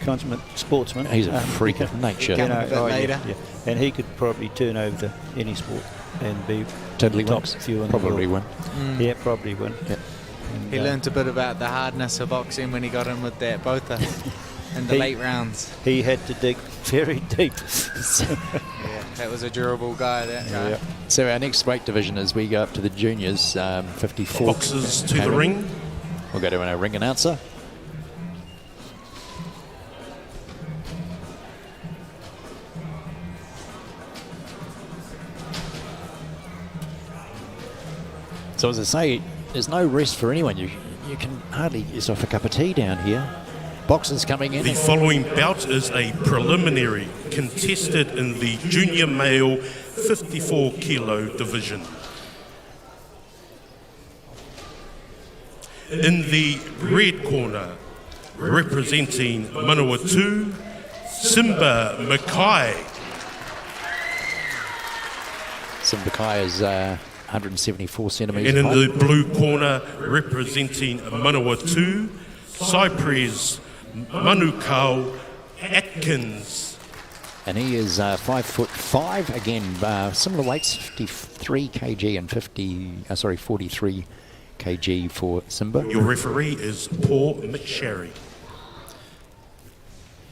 consummate sportsman. He's a freak of nature. You know, a bit later. Yeah. And he could probably turn over to any sport and be totally top wins. few in Probably the world. win. Yeah, probably win. Yep. And, He learnt a bit about the hardness of boxing when he got in with that bother in the late rounds. He had to dig very deep. Yeah, that was a durable guy, that guy. Yeah. So our next weight division is we go up to the juniors, 54. Boxers to the ring. We'll go to our ring announcer. So as I say, there's no rest for anyone. You can hardly get yourself a cup of tea down here. Boxers coming in. The following bout is a preliminary contested in the junior male 54 kilo division. In the red corner, representing Manawatu, Simba Mackay. Simba Mackay is 174 centimetres And in high. the blue corner, representing Manawatu, Cypress Manukau Atkins. And he is 5'5". Again, similar weights, 53 kg and 43 kg for Simba. Your referee is Paul McSherry.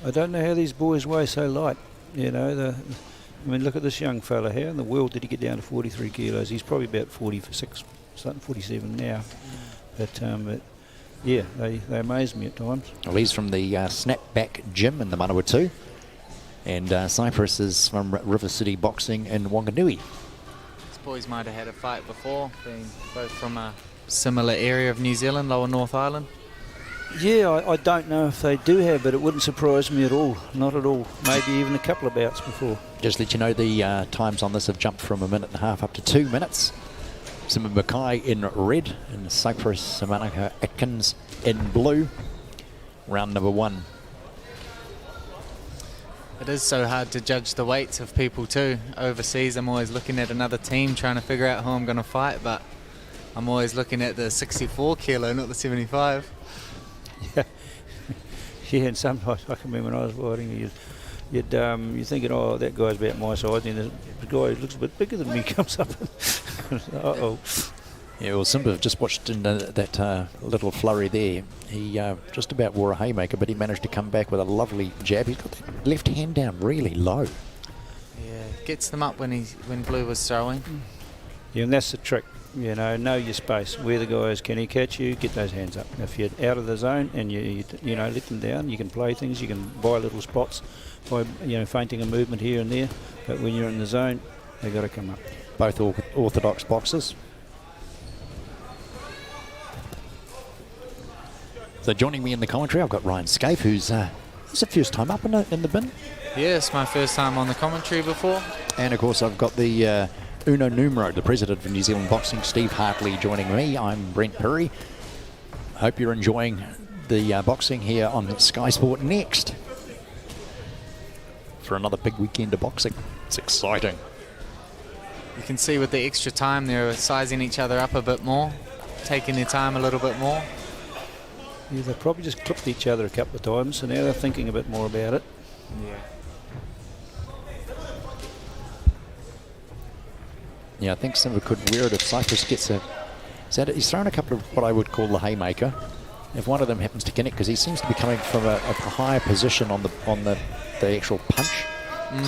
I don't know how these boys weigh so light. You know, I mean, look at this young fella. How in the world did he get down to 43 kilos? He's probably about 46, something 47 now. But yeah, they amaze me at times. Well, he's from the Snapback Gym in the Manawatu. And Cypress is from River City Boxing in Wanganui. These boys might have had a fight before, being both from a similar area of New Zealand, Lower North Island. Yeah, I don't know if they do have, but it wouldn't surprise me at all. Not at all. Maybe even a couple of bouts before. Just let you know the times on this have jumped from 1.5 minutes up to 2 minutes. Simba Mackay in red and Cypress Manukau Atkins in blue. Round number 1. It is so hard to judge the weights of people too. Overseas, I'm always looking at another team trying to figure out who I'm going to fight, but I'm always looking at the 64 kilo, not the 75. Yeah. Yeah, and sometimes I can remember when I was fighting, you're thinking, oh, that guy's about my size, and the guy who looks a bit bigger than me comes up and uh-oh. Yeah, well, Simba just watched in that little flurry there. He just about wore a haymaker, but he managed to come back with a lovely jab. He's got that left hand down really low. Yeah, gets them up when Blue was throwing. Yeah, and that's the trick. Know your space. Where the guy is, can he catch you? Get those hands up. If you're out of the zone and you let them down, you can play things. You can buy little spots by feinting a movement here and there. But when you're in the zone, they got to come up. Both orthodox boxers. So joining me in the commentary, I've got Ryan Scaife, who's the first time up in the bin. Yeah, it's my first time on the commentary before. And of course, I've got the uno numero, the president of New Zealand Boxing, Steve Hartley, joining me. I'm Brent Perry. Hope you're enjoying the boxing here on Sky Sport Next for another big weekend of boxing. It's exciting. You can see with the extra time they're sizing each other up a bit more, taking their time a little bit more. Yeah, they probably just clipped each other a couple of times, so now they're thinking a bit more about it. Yeah. Yeah, I think Simba could wear it if Cyprus gets he's thrown a couple of what I would call the haymaker. If one of them happens to connect, because he seems to be coming from a higher position on the actual punch.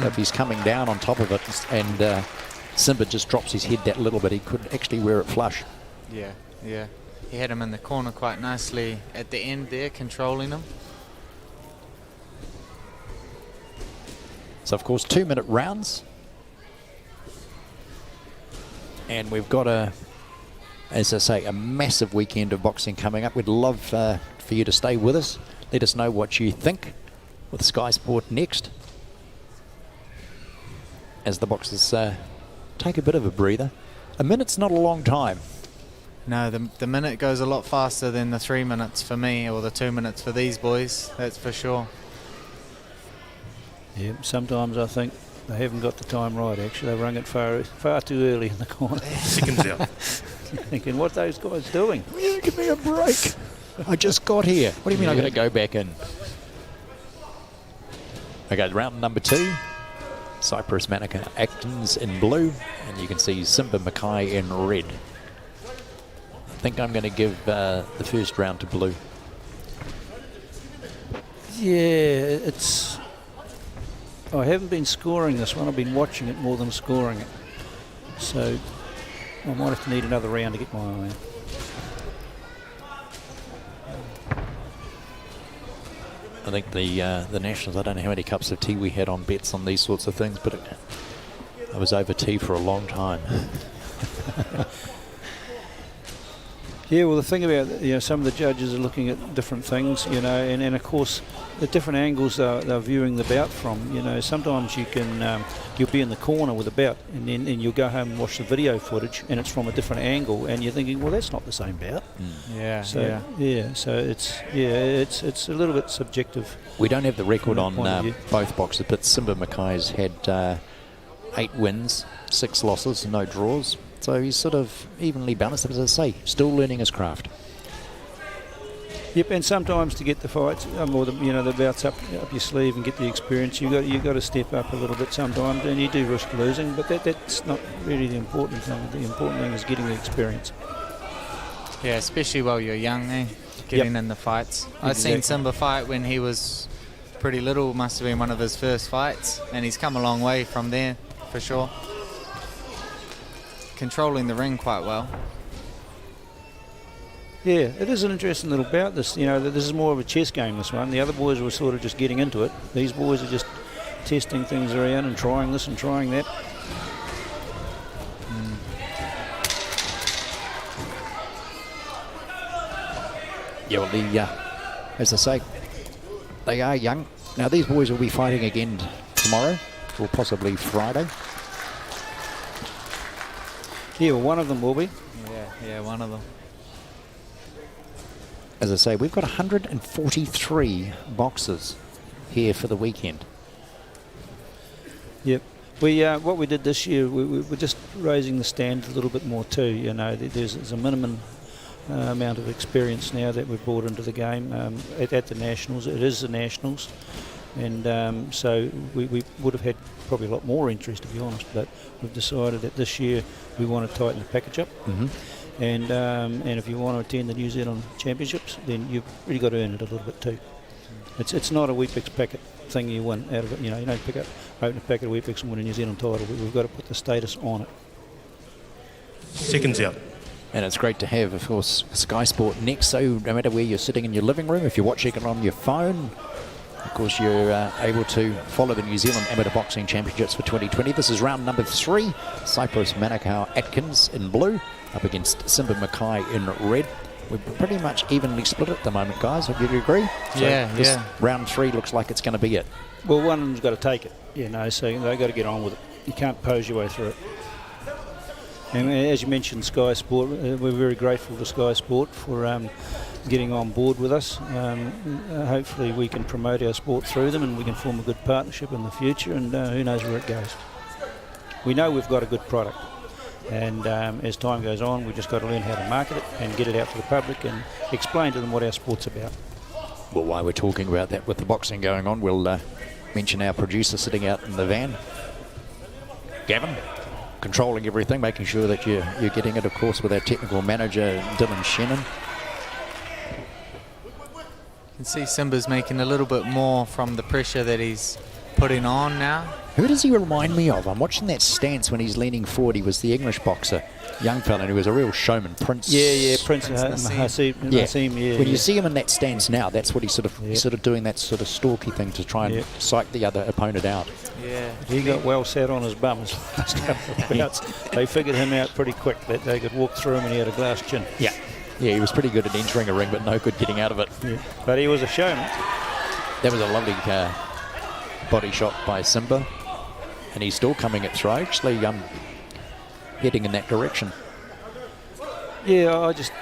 So if he's coming down on top of it and Simba just drops his head that little bit, he could actually wear it flush. Yeah, yeah. He had him in the corner quite nicely at the end there, controlling him. So of course 2-minute rounds. And we've got as I say, a massive weekend of boxing coming up. We'd love for you to stay with us. Let us know what you think with Sky Sport Next, as the boxers take a bit of a breather. A minute's not a long time. No, the minute goes a lot faster than the 3 minutes for me, or the 2 minutes for these boys, that's for sure. Yeah, sometimes I think they haven't got the time right, actually. They rung it far too early in the corner. Seconds out. Thinking, what are those guys doing? Yeah, give me a break. I just got here. What do you mean I'm going to go back in? Okay, round number 2. Cyprus Manica Actons in blue, and you can see Simba Mackay in red. I think I'm going to give the first round to blue. Yeah, I haven't been scoring this one. I've been watching it more than scoring it. So I might have to need another round to get my eye on. I think the Nationals, I don't know how many cups of tea we had on bets on these sorts of things, but I was over tea for a long time. Yeah, well, the thing about some of the judges are looking at different things, and of course the different angles they're viewing the bout from. Sometimes you'll be in the corner with the bout, and then you'll go home and watch the video footage, and it's from a different angle, and you're thinking, well, that's not the same bout. Yeah. So it's a little bit subjective. We don't have the record on both boxers, but Simba Mackay's had 8 wins, 6 losses, no draws. So he's sort of evenly balanced, as I say, still learning his craft. Yep, and sometimes to get the fights, or the bouts up your sleeve and get the experience, you got to step up a little bit sometimes, and you do risk losing, but that's not really the important thing. The important thing is getting the experience. Yeah, especially while you're young, getting in the fights. Exactly. I've seen Simba fight when he was pretty little, must have been one of his first fights, and he's come a long way from there, for sure. Controlling the ring quite well. Yeah, it is an interesting little bout. This is more of a chess game, this one. The other boys were sort of just getting into it. These boys are just testing things around and trying this and trying that. Yeah, well, as I say, they are young. Now, these boys will be fighting again tomorrow, or possibly Friday. Yeah, well, one of them will be. Yeah, one of them. As I say, we've got 143 boxers here for the weekend. Yep. What we did this year, we're just raising the standard a little bit more too. You know, there's a minimum amount of experience now that we've brought into the game at the Nationals. It is the Nationals, and so we would have had probably a lot more interest, to be honest, but we've decided that this year we want to tighten the package up. And if you want to attend the New Zealand Championships, then you've really got to earn it a little bit too. It's not a Weet-Bix packet thing you win out of it. You know, you don't open a packet of Weet-Bix and win a New Zealand title. We've got to put the status on it. Seconds out. And it's great to have, of course, Sky Sport Next. So no matter where you're sitting in your living room, if you're watching it on your phone, of course, you're able to follow the New Zealand Amateur Boxing Championships for 2020. This is round number 3. Cyprus Manukau Atkins in blue up against Simba Mackay in red. We're pretty much evenly split at the moment, guys. Would you agree? So this round 3 looks like it's going to be it. Well, one of them's got to take it, you know, so they've got to get on with it. You can't pose your way through it. And as you mentioned, Sky Sport, we're very grateful to Sky Sport for getting on board with us. Hopefully we can promote our sport through them and we can form a good partnership in the future, and who knows where it goes. We know we've got a good product, and as time goes on, we've just got to learn how to market it and get it out to the public and explain to them what our sport's about. Well, while we're talking about that with the boxing going on, we'll mention our producer sitting out in the van, Gavin, controlling everything, making sure that you're getting it, of course, with our technical manager, Dylan Shannon. You can see Simba's making a little bit more from the pressure that he's putting on now. Who does he remind me of? I'm watching that stance when he's leaning forward. He was the English boxer, young fella, and he was a real showman, Prince. Yeah, Prince Nassim. When you see him in that stance now, that's what he's sort of doing, that sort of stalky thing to try and psych the other opponent out. Yeah. He got well sat on his bum his last couple of bouts. They figured him out pretty quick, that they could walk through him and he had a glass chin. Yeah, he was pretty good at entering a ring, but no good getting out of it. Yeah. But he was a showman. That was a lovely body shot by Simba, and he's still coming at throw, actually heading in that direction. Yeah, I just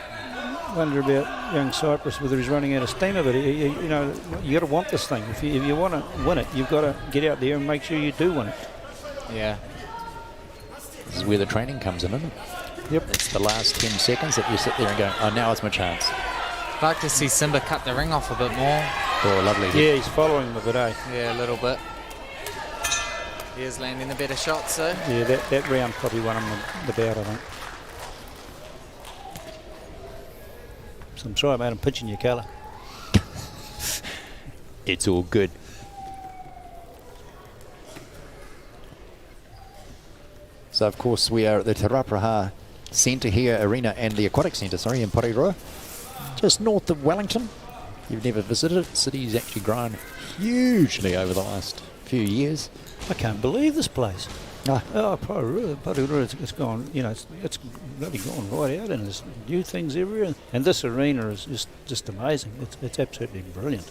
wonder about young Cyprus, whether he's running out of steam of it. You know, you got to want this thing. If you want to win it, you've got to get out there and make sure you do win it. Yeah. This is where the training comes in, isn't it? Yep. It's the last 10 seconds that you sit there and go, oh, now is my chance. I'd like to see Simba cut the ring off a bit more. Oh, lovely. Yeah, he's following him a bit, eh? Yeah, a little bit. He is landing the better shots, though. Yeah, that round probably won him the bout, I think. So I'm sorry, mate, I'm pinching your colour. It's all good. So, of course, we are at the Te Rauparaha Centre here, Arena, and the Aquatic Centre, in Porirua, just north of Wellington. You've never visited it. The city's actually grown hugely over the last few years. I can't believe this place. Oh, Porirua, it's gone, you know, it's really gone right out, and there's new things everywhere. And this arena is just amazing. It's absolutely brilliant.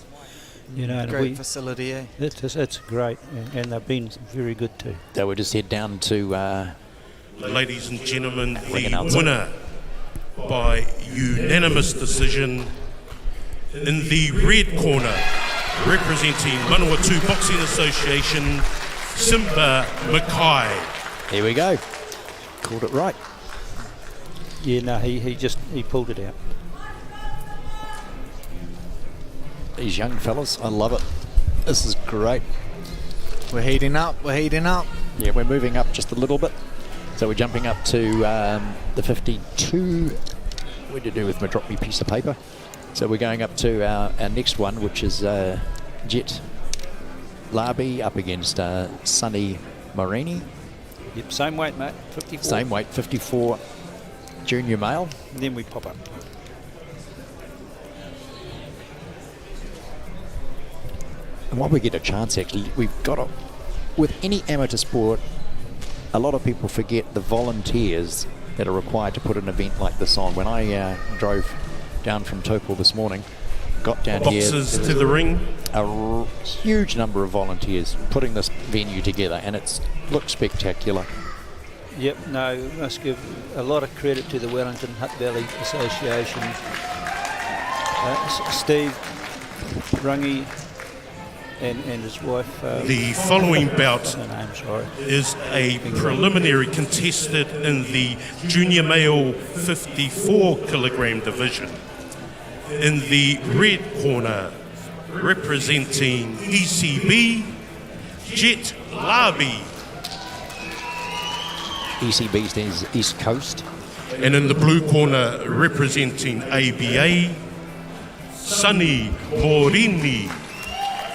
You know, great facility, eh? It's great, and they've been very good too. So we'll just head down to... ladies and gentlemen, the winner by unanimous decision in the red corner, representing Manawatu Boxing Association, Simba Mackay. Here we go. Called it right. Yeah, no, he pulled it out. These young fellas, I love it. This is great. We're heating up. Yeah, we're moving up just a little bit. So we're jumping up to the 52. What to do with my drop me piece of paper? So we're going up to our next one, which is Jet Larby up against Sonny Morini. Yep, same weight, mate, 54. Same weight, 54, junior male. And then we pop up. And while we get a chance, actually, we've got to, with any amateur sport, a lot of people forget the volunteers that are required to put an event like this on. When I drove down from Topol this morning, got down here, boxes to the ring, a huge number of volunteers putting this venue together, and it looks spectacular. Yep, no, must give a lot of credit to the Wellington Hutt Valley Association. Steve, Rungy, and his wife. The following bout her name, sorry. is a preliminary contested in the junior male 54 kilogram division. In the red corner, representing ECB, Jet Labi. ECB stands East Coast. And in the blue corner, representing ABA, Sonny Morini.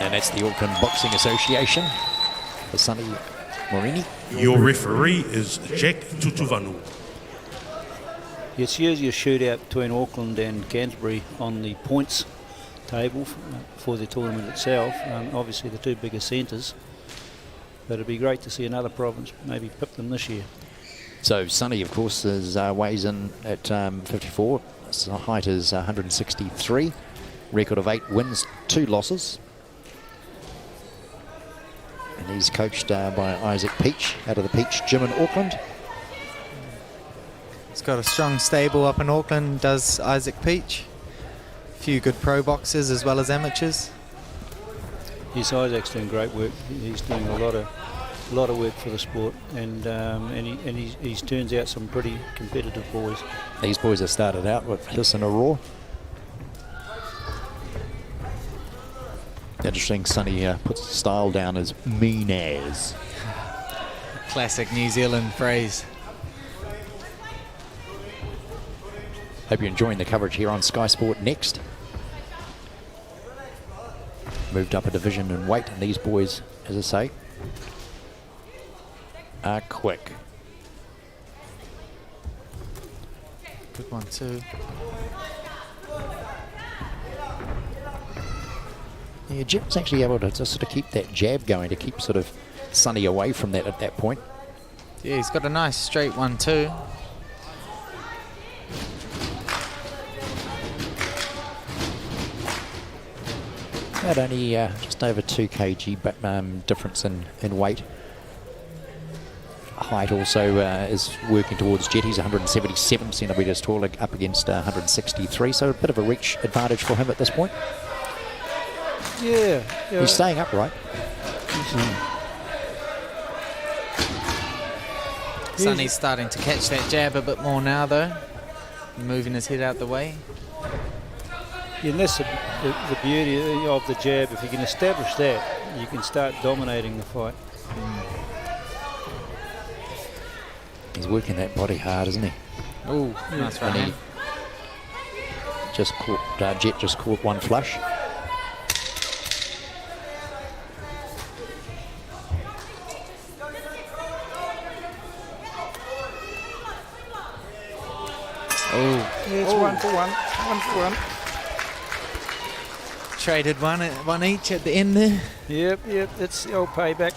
And that's the Auckland Boxing Association for Sonny Morini. Your referee is Jack Tutuvanu. It's usually a shootout between Auckland and Canterbury on the points table for the tournament itself. Obviously the two biggest centres, but it'd be great to see another province maybe pip them this year. So Sonny, of course, weighs in at 54. His height is 163. Record of 8 wins, 2 losses. And he's coached by Isaac Peach out of the Peach Gym in Auckland. He's got a strong stable up in Auckland, does Isaac Peach. A few good pro boxers as well as amateurs. Yes, Isaac's doing great work. He's doing a lot of work for the sport, and he's turns out some pretty competitive boys. These boys have started out with this in a raw. Interesting, Sonny puts the style down as mean as. Classic New Zealand phrase. Hope you're enjoying the coverage here on Sky Sport Next. Moved up a division in weight, and these boys, as I say, are quick. Good one too. Yeah, Jim's actually able to just sort of keep that jab going, to keep sort of Sonny away from that at that point. Yeah, he's got a nice straight one too. About only just over 2 kg but difference in weight. Height also is working towards Jet. He's 177 centimetres tall, up against 163, so a bit of a reach advantage for him at this point. Yeah. He's staying upright. Sonny's starting to catch that jab a bit more now though. Moving his head out the way. Yeah, and that's the beauty of the jab. If you can establish that, you can start dominating the fight. He's working that body hard, isn't he? Oh, nice right hand. Just caught, Jet just caught one flush. Oh, yeah, it's 1 for 1. 1 for 1. Traded one each at the end there. Yep, it's the old payback.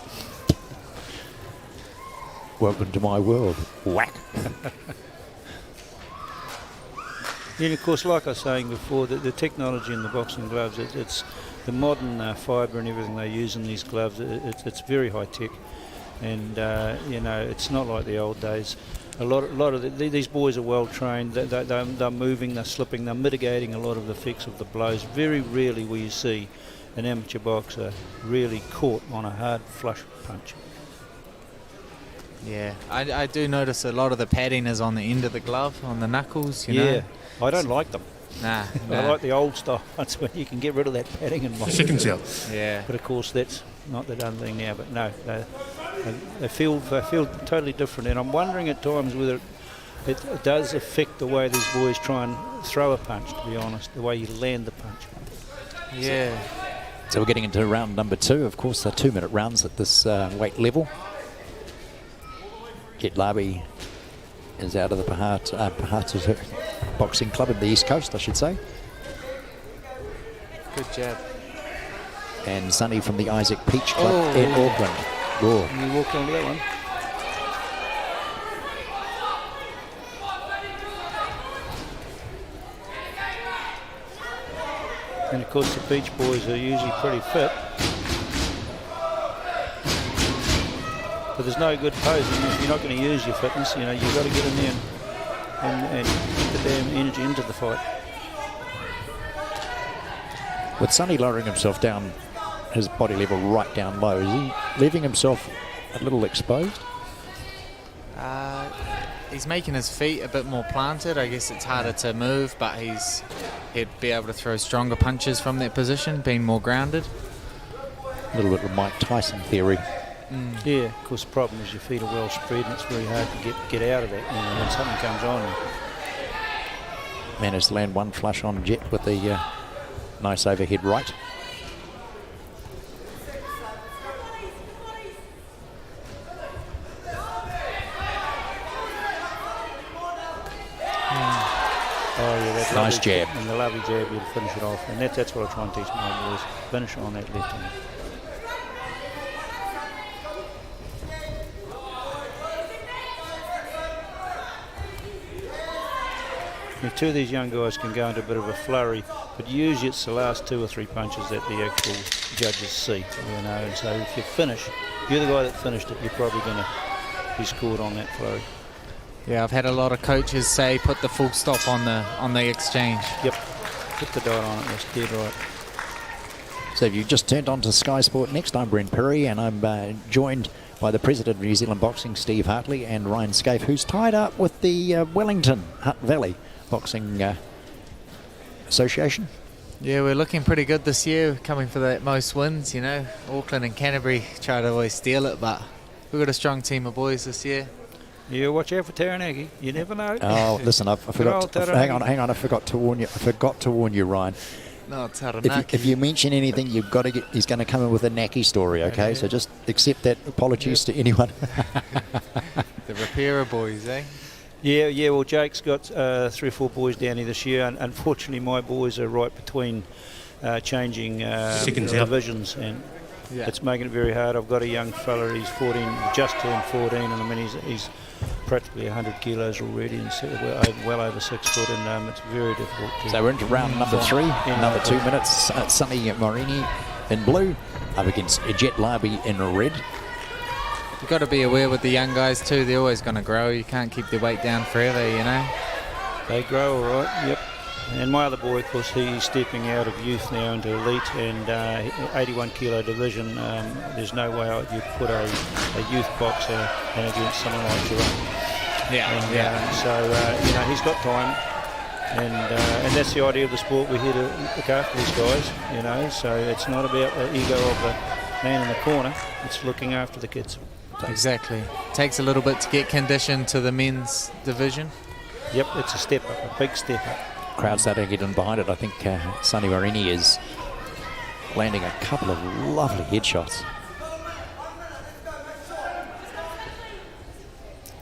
Welcome to my world. Whack. And of course, like I was saying before, the technology in the boxing gloves, it's the modern fibre and everything they use in these gloves. It's very high tech, and it's not like the old days. A lot of these boys are well trained. They're moving, they're slipping, they're mitigating a lot of the effects of the blows. Very rarely will you see an amateur boxer really caught on a hard flush punch. Yeah, I do notice a lot of the padding is on the end of the glove, on the knuckles, you know. I don't like them. Nah. I like the old style ones where you can get rid of that padding and Seconds out. Yeah. But of course that's not the done thing now. But no, they feel totally different, and I'm wondering at times whether it does affect the way these boys try and throw a punch. To be honest, the way you land the punch. Yeah. So we're getting into round number 2. Of course, they're 2-minute rounds at this weight level. Jet Labi is out of the Pahata Boxing Club in the East Coast, I should say. Good jab. And Sonny from the Isaac Peach Club in Auckland. Raw. And you walked onto that one. And of course the Beach Boys are usually pretty fit. But there's no good posing if you're not going to use your fitness. You know, you've got to get in there and get the damn energy into the fight. With Sonny lowering himself down his body level right down low. Is he leaving himself a little exposed? He's making his feet a bit more planted. I guess it's harder to move, but he'd be able to throw stronger punches from that position, being more grounded. A little bit of Mike Tyson theory. Yeah, of course the problem is your feet are well spread and it's very hard to get out of that, you know, when something comes on. Managed to land one flush on Jet with the nice overhead right. Oh yeah, that's nice jab. And the lovely jab, you'll finish it off. And that's what I try and teach my boys. Finish on that left hand. Now, two of these young guys can go into a bit of a flurry, but usually it's the last 2 or 3 punches that the actual judges see, you know. And so if you finish, if you're the guy that finished it, you're probably going to be scored on that flurry. Yeah, I've had a lot of coaches say put the full stop on the exchange. Yep, put the dot on it, that's dead right. So if you've just turned on to Sky Sport Next, I'm Brent Perry, and I'm joined by the president of New Zealand Boxing, Steve Hartley, and Ryan Scaife, who's tied up with the Wellington Hutt Valley Boxing Association. Yeah, we're looking pretty good this year, coming for the most wins, you know. Auckland and Canterbury try to always steal it, but we've got a strong team of boys this year. Yeah, watch out for Taranaki. You never know. Oh, listen, I forgot. Hang on. I forgot to warn you. Ryan. No, Taranaki. If you mention anything, you've got to get. He's going to come in with a Naki story. Okay, yeah. So just accept that. Apologies to anyone. The Rapira boys, eh? Yeah. Well, Jake's got 3 or 4 boys down here this year, and unfortunately, my boys are right between changing divisions, and it's making it very hard. I've got a young fella. He's 14, just turned 14, and I mean he's practically 100 kilos already, and well over 6 foot, and it's very difficult. So we're into round number 3, another 2 minutes. Sonny Morini in blue, up against Jet Larby in red. You've got to be aware with the young guys too, they're always going to grow. You can't keep their weight down forever, you know. They grow all right, yep. And my other boy, of course, he's stepping out of youth now into elite, and 81 kilo division. There's no way you'd put a youth boxer in against someone like Jerome. So you know, he's got time, and that's the idea of the sport. We're here to look after these guys, you know. So it's not about the ego of the man in the corner. It's looking after the kids. Exactly. Takes a little bit to get conditioned to the men's division. Yep, it's a step up, a big step up. Crowd starting to get in behind it. I think Sonny Morini is landing a couple of lovely headshots.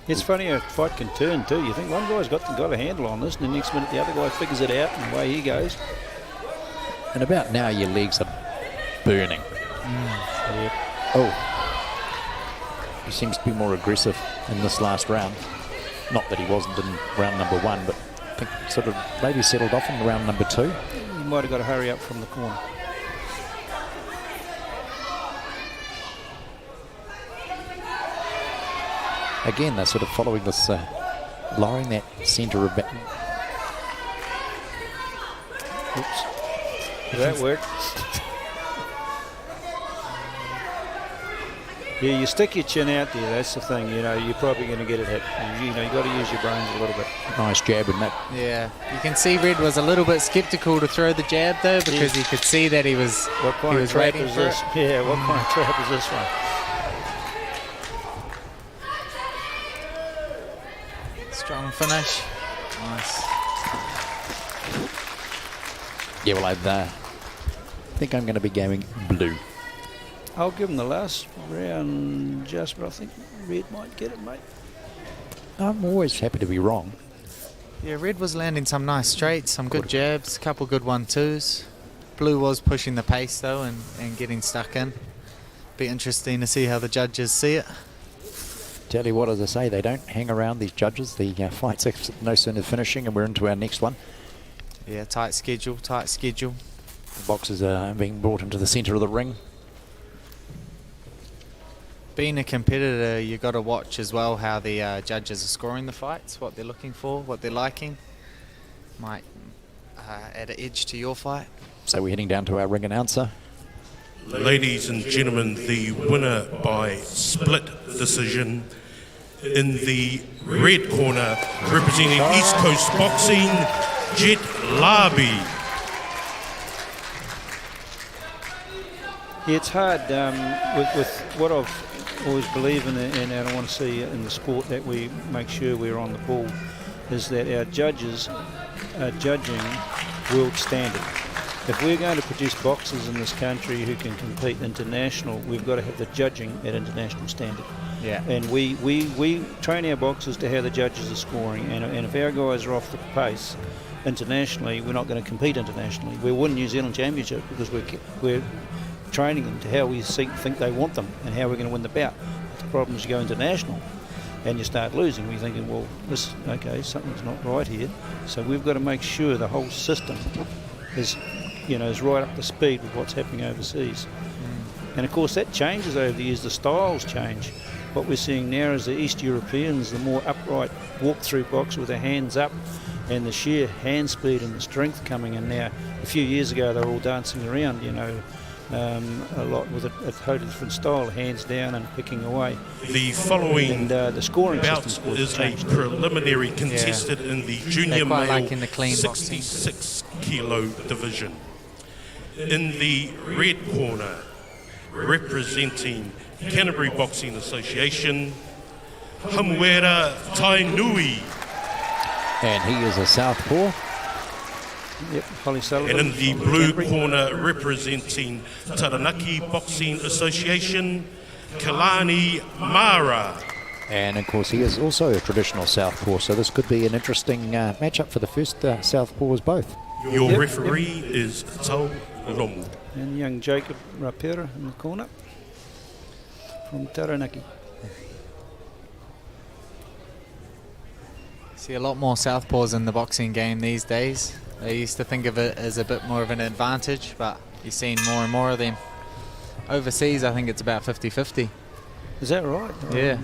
It's funny how a fight can turn too. You think one guy's got a handle on this, and the next minute the other guy figures it out, and away he goes. And about now your legs are burning. Yep. Oh, he seems to be more aggressive in this last round. Not that he wasn't in round number 1, but I think sort of maybe settled off in round number 2. He might have got to hurry up from the corner. Again, they're sort of following this, lowering that centre of... Oops. Did that work? Yeah, you stick your chin out there, that's the thing, you know, you're probably going to get it hit. You know, you've got to use your brains a little bit. Nice jab, isn't it? Yeah, you can see Red was a little bit sceptical to throw the jab though, because he could see that he was waiting for it. Yeah, what kind of trap is this one? Strong finish. Nice. Yeah, well, I think I'm going to be going blue. I'll give him the last round just, but I think Red might get it, mate. I'm always happy to be wrong. Yeah, Red was landing some nice straights, some good jabs, a couple good 1-2s. Blue was pushing the pace though and getting stuck in. Be interesting to see how the judges see it. Tell you what, as I say, they don't hang around, these judges. The fight's no sooner finishing and we're into our next one. Yeah, tight schedule, tight schedule. The boxers are being brought into the centre of the ring. Being a competitor, you've got to watch as well how the judges are scoring the fights, what they're looking for, what they're liking. Might add an edge to your fight. So we're heading down to our ring announcer. Ladies and gentlemen, the winner by split decision in the red corner, representing East Coast Boxing, Jet Larby. Yeah, it's hard with what I've always believed in, and I want to see in the sport that we make sure we're on the ball, is that our judges are judging world standard. If we're going to produce boxers in this country who can compete international, we've got to have the judging at international standard. Yeah. And we train our boxers to how the judges are scoring, and if our guys are off the pace internationally, we're not going to compete internationally. We'll win New Zealand Championship because we're training them to how we think they want them and how we're going to win the bout. The problem is you go international and you start losing. We're thinking, well, something's not right here. So we've got to make sure the whole system is right up to speed with what's happening overseas. And of course that changes over the years. The styles change. What we're seeing now is the East Europeans, the more upright walk-through box with their hands up, and the sheer hand speed and the strength coming in now. A few years ago they were all dancing around, a lot with a totally different style, hands down and picking away. The following the scoring bout system is a preliminary contested in the junior quite male like in the clean 66 kilo division. In the red corner, representing Canterbury Boxing Association, Hamuera Tainui. And he is a southpaw. Yep, Holly Sullivan. And in the blue corner, representing Taranaki Boxing Association, Kalani Mara. And of course he is also a traditional southpaw, so this could be an interesting matchup for the first southpaws both. Your referee is Tau Lomu. And young Jacob Rapera in the corner from Taranaki. See a lot more southpaws in the boxing game these days. They used to think of it as a bit more of an advantage, but you're seeing more and more of them. Overseas, I think it's about 50-50. Is that right? Yeah.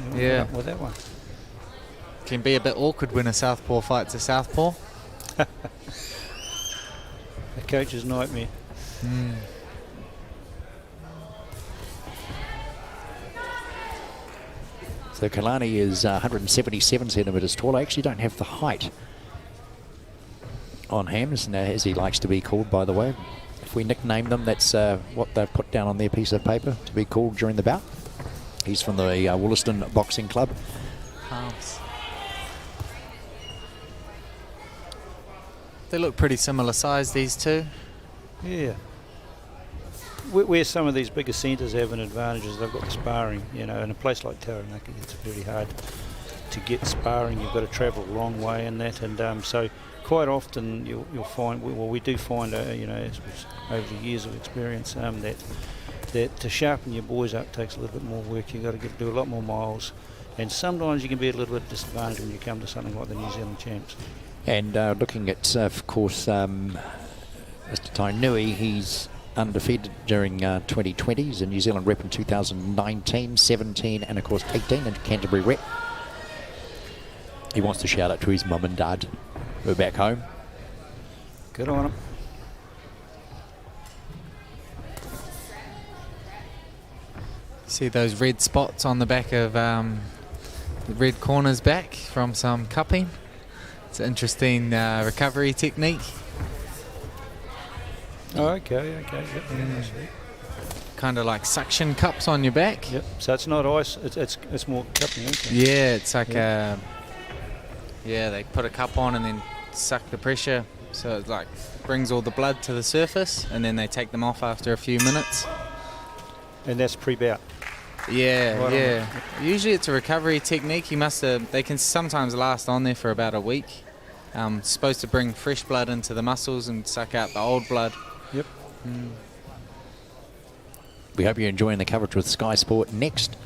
With that one. Can be a bit awkward when a southpaw fights a southpaw. A coach's nightmare. So Kalani is 177 centimetres tall. I actually don't have the height on Hams, as he likes to be called, by the way. If we nickname them, that's what they've put down on their piece of paper to be called during the bout. He's from the Wollaston Boxing Club. Halves. They look pretty similar size, these two. Yeah. Where some of these bigger centres have an advantage is they've got the sparring, in a place like Taranaki it's very hard to get sparring. You've got to travel a long way and that, and so quite often you'll find, we do find, over the years of experience, that to sharpen your boys up takes a little bit more work. You've got to do a lot more miles, and sometimes you can be a little bit disadvantaged when you come to something like the New Zealand champs. And looking at, of course, Mr. Tainui, he's undefeated during 2020s, a New Zealand rep in 2019, 17 and of course 18 in Canterbury rep. He wants to shout out to his mum and dad who are back home. Good on him. See those red spots on the back of the red corner's back from some cupping. It's an interesting recovery technique. Oh, okay. Yep. Kind of like suction cups on your back. Yep. So it's not ice. It's more cupping. Okay. Yeah, it's like they put a cup on and then suck the pressure, so it like brings all the blood to the surface, and then they take them off after a few minutes. And that's pre-bout. Yeah, Right yeah. Usually it's a recovery technique. They can sometimes last on there for about a week. Supposed to bring fresh blood into the muscles and suck out the old blood. Yep. We hope you're enjoying the coverage with Sky Sport Next.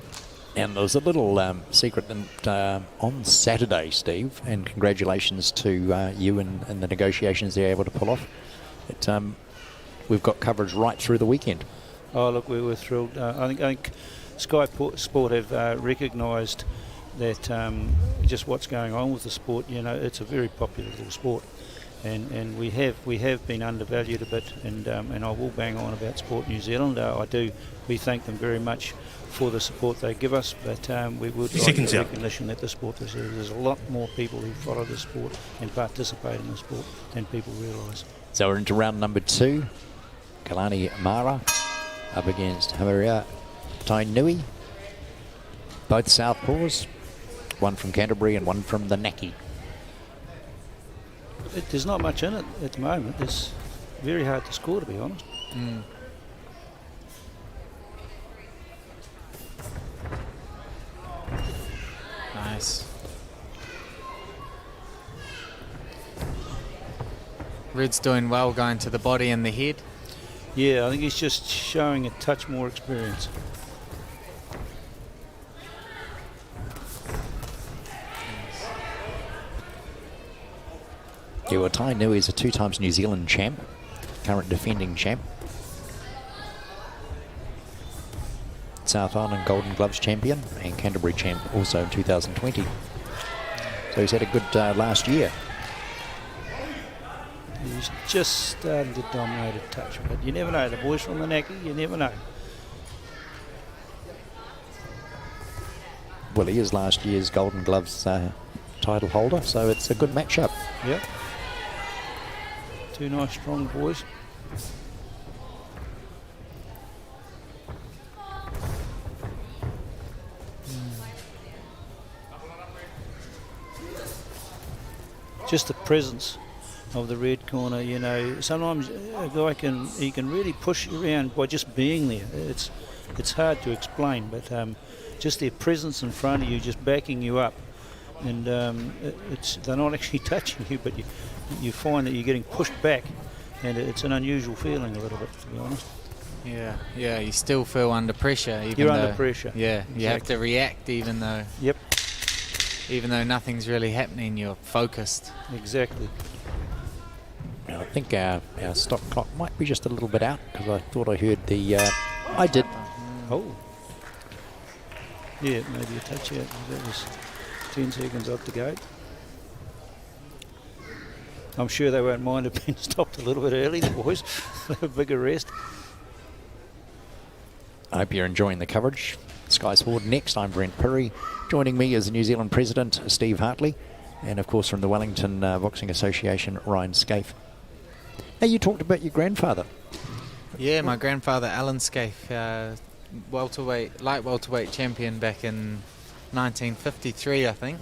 And there's a little secret on Saturday, Steve, and congratulations to you and the negotiations they're able to pull off. We've got coverage right through the weekend. Oh, look, we were thrilled. I think Sky Sport have recognised that just what's going on with the sport. It's a very popular little sport, and we have been undervalued a bit, and I will bang on about Sport New Zealand. We thank them very much for the support they give us, but we would like the recognition that the sport there's a lot more people who follow the sport and participate in the sport than people realise. So we're into round number 2. Kalani Mara up against Hamaria Tainui. Both southpaws, one from Canterbury and one from the Naki. There's not much in it at the moment. It's very hard to score, to be honest. Nice. Red's doing well going to the body and the head. Yeah, I think he's just showing a touch more experience. Yeah, well, Tainui is a 2 times New Zealand champ, current defending champ. South Island Golden Gloves champion and Canterbury champ also in 2020. So he's had a good last year. He's just starting to dominate a touch, but you never know. The boys from the Naki, you never know. Well, he is last year's Golden Gloves title holder, so it's a good matchup. Yep. 2 nice, strong boys. Just the presence of the red corner, you know. Sometimes a guy can really push you around by just being there. It's hard to explain, but just their presence in front of you, just backing you up, and they're not actually touching you, but you find that you're getting pushed back, and it's an unusual feeling a little bit, to be honest. Yeah, you still feel under pressure. You're under pressure. Yeah, exactly. You have to react even though. Yep. Even though nothing's really happening, you're focused. Exactly. I think our stop clock might be just a little bit out, because I thought I heard the... I did. Oh. Yeah, maybe a touch out. That was 10 seconds off the gate. I'm sure they won't mind it being stopped a little bit early, the boys. A bigger rest. I hope you're enjoying the coverage. Sky Sport Next, I'm Brent Perry. Joining me is the New Zealand President, Steve Hartley, and of course from the Wellington Boxing Association, Ryan Scaife. Now, you talked about your grandfather. Yeah, my grandfather, Alan Scaife, light welterweight champion back in 1953, I think.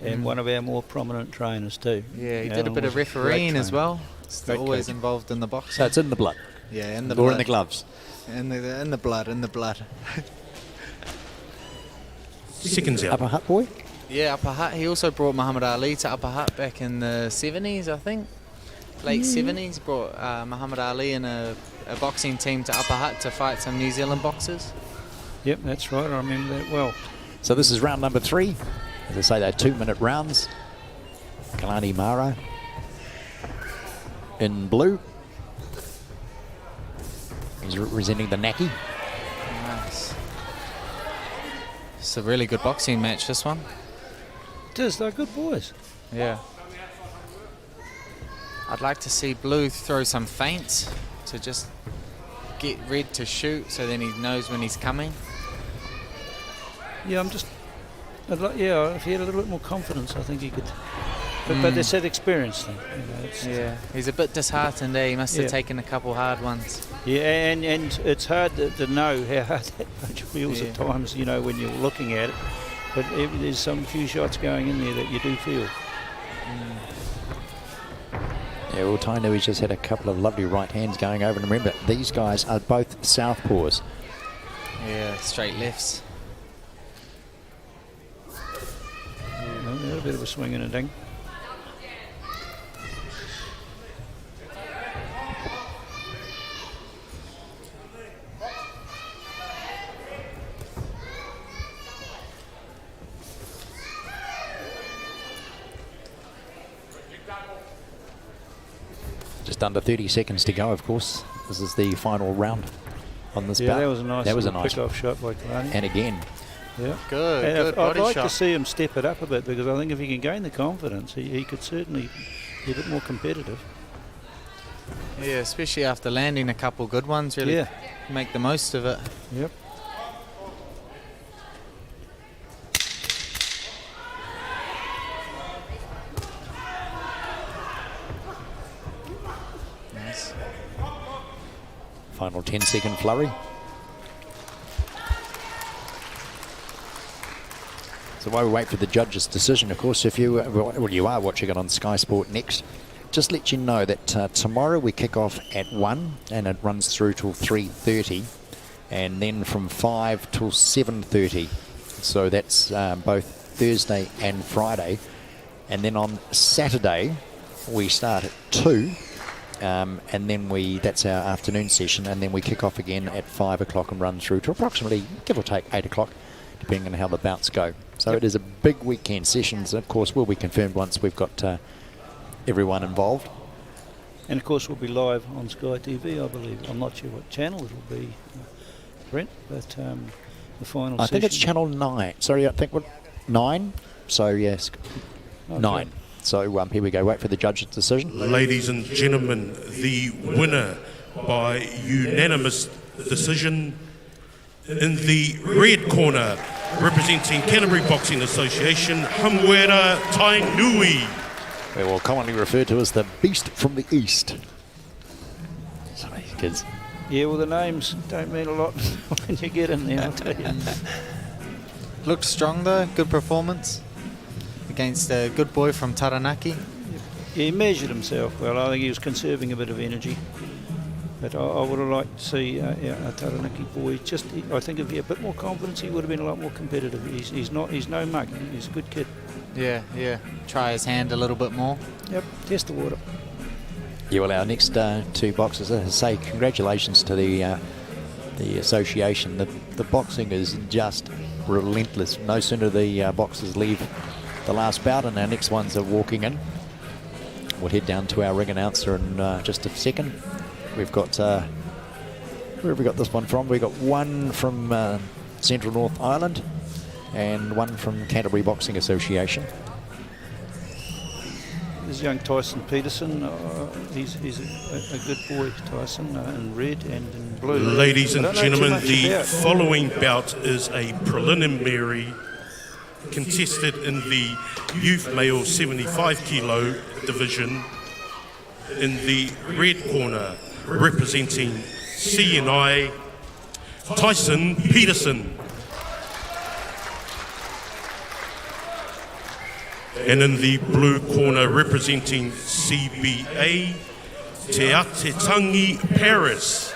And one of our more prominent trainers too. Yeah, he did a bit of refereeing as well. Still always coach. Involved in the boxing. So it's in the blood. Yeah, in the or blood. in the gloves. In the blood. Seconds out. Upper Hut boy? Yeah, Upper Hut. He also brought Muhammad Ali to Upper Hut back in the 70s, I think. Late 70s. Brought Muhammad Ali and a boxing team to Upper Hut to fight some New Zealand boxers. Yep, that's right. I remember that well. So this is round number 3. As I say, they're 2-minute rounds. Kalani Mara in blue. He's representing the Naki. Nice. It's a really good boxing match, this one. It is. They're good boys. Yeah. I'd like to see Blue throw some feints to just get Red to shoot, so then he knows when he's coming. Yeah, if he had a little bit more confidence, I think he could. But it's that experience thing. You know, He's a bit disheartened there. He must have taken a couple hard ones. Yeah, and it's hard to know how hard that punch feels at times, you know, when you're looking at it. But there's some few shots going in there that you do feel. Yeah, well, Tainui's just had a couple of lovely right hands going over. And remember, these guys are both southpaws. Yeah, straight lefts. A bit of a swing and a ding. Just under 30 seconds to go, of course. This is the final round on this bout. Yeah, that was a nice pick-off shot by Kalani. And again, Yeah. Good, And good I'd body like shot. to see him step it up a bit, because I think if he can gain the confidence, he could certainly be a bit more competitive. Yeah, especially after landing a couple good ones, really Yeah. make the most of it. Yep. Nice. Final 10-second flurry. So while we wait for the judge's decision, of course, if you you are watching it on Sky Sport Next, just let you know that tomorrow we kick off at 1 and it runs through till 3:30, and then from 5 till 7:30. So that's both Thursday and Friday. And then on Saturday we start at 2, and then that's our afternoon session, and then we kick off again at 5 o'clock and run through to approximately, give or take, 8 o'clock, depending on how the bouts go. So it is a big weekend. Sessions, of course, will be confirmed once we've got everyone involved. And of course we'll be live on Sky TV, I believe. I'm not sure what channel it'll be, Brent, but the final I session. think it's channel 9. Sorry, I think 9. So yes, Okay. 9. So here we go. Wait for the judge's decision. Ladies and gentlemen, the winner by unanimous decision in the red corner, representing Canterbury Boxing Association, Hamwera Tainui. We will commonly refer to as the Beast from the East. Sorry, kids. Yeah, well, the names don't mean a lot when you get in there, I'll tell you. Looked strong though, good performance against a good boy from Taranaki. Yeah, he measured himself well. I think he was conserving a bit of energy. But I would have liked to see a Taranaki boy. I think if he had a bit more confidence, he would have been a lot more competitive. He's no mug. He's a good kid. Yeah, yeah. Try his hand a little bit more. Yep, test the water. Yeah, well, our next 2 boxers, as I say, congratulations to the association. The boxing is just relentless. No sooner the boxers leave the last bout and our next ones are walking in. We'll head down to our ring announcer in just a second. We've got, where have we got this one from? We've got one from Central North Island and one from Canterbury Boxing Association. This young Tyson Peterson, he's a good boy, Tyson, in red and in blue. Ladies and I don't know too gentlemen, much the about. following bout is a preliminary contested in the youth male 75 kilo division. In the red corner, representing CNI, Tyson Peterson. And in the blue corner, representing CBA, Te Atetangi Paris.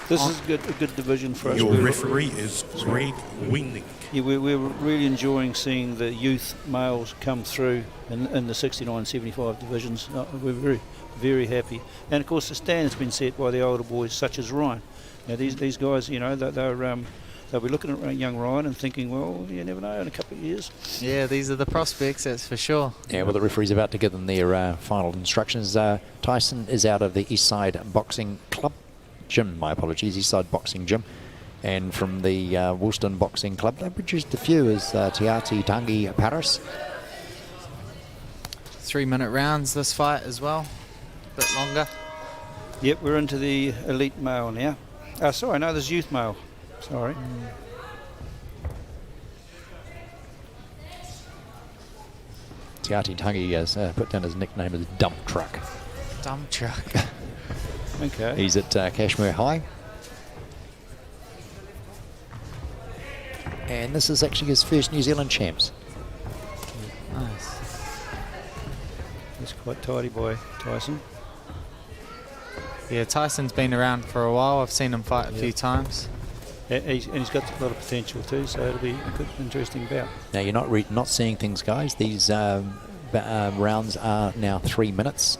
This is a good division for us. Your referee is Greg Winding. Yeah, we're really enjoying seeing the youth males come through in the 69-75 divisions. We're very, very happy. And of course the standard's been set by the older boys such as Ryan. Now these guys, you know, they'll be looking at young Ryan and thinking, well, you never know, in a couple of years. Yeah, these are the prospects, that's for sure. Yeah, well, the referee's about to give them their final instructions. Tyson is out of the Eastside Boxing Club. Gym, my apologies, Eastside Boxing Gym. And from the Woolston Boxing Club, they produced a few as Te Atetangi Paris. 3-minute rounds this fight as well, a bit longer. Yep, we're into the elite male now. Sorry, no, there's youth male. Sorry. Te Atetangi has put down his nickname as Dump Truck. Dump truck. Okay. He's at Cashmere High. And this is actually his first New Zealand champs. Nice. He's quite tidy boy, Tyson. Yeah, Tyson's been around for a while. I've seen him fight a few times. And he's got a lot of potential too, so it'll be a good, interesting bout. Now you're not seeing things, guys. These rounds are now 3 minutes.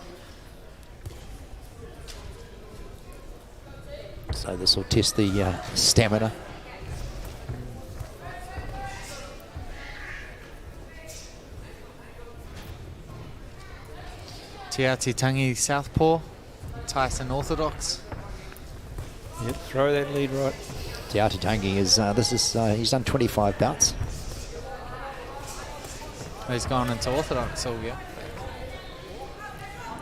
So this will test the stamina. Te Atetangi Southpaw, Tyson Orthodox. Yep, throw that lead right. Te Tangi is, he's done 25 bouts. He's gone into orthodox all year.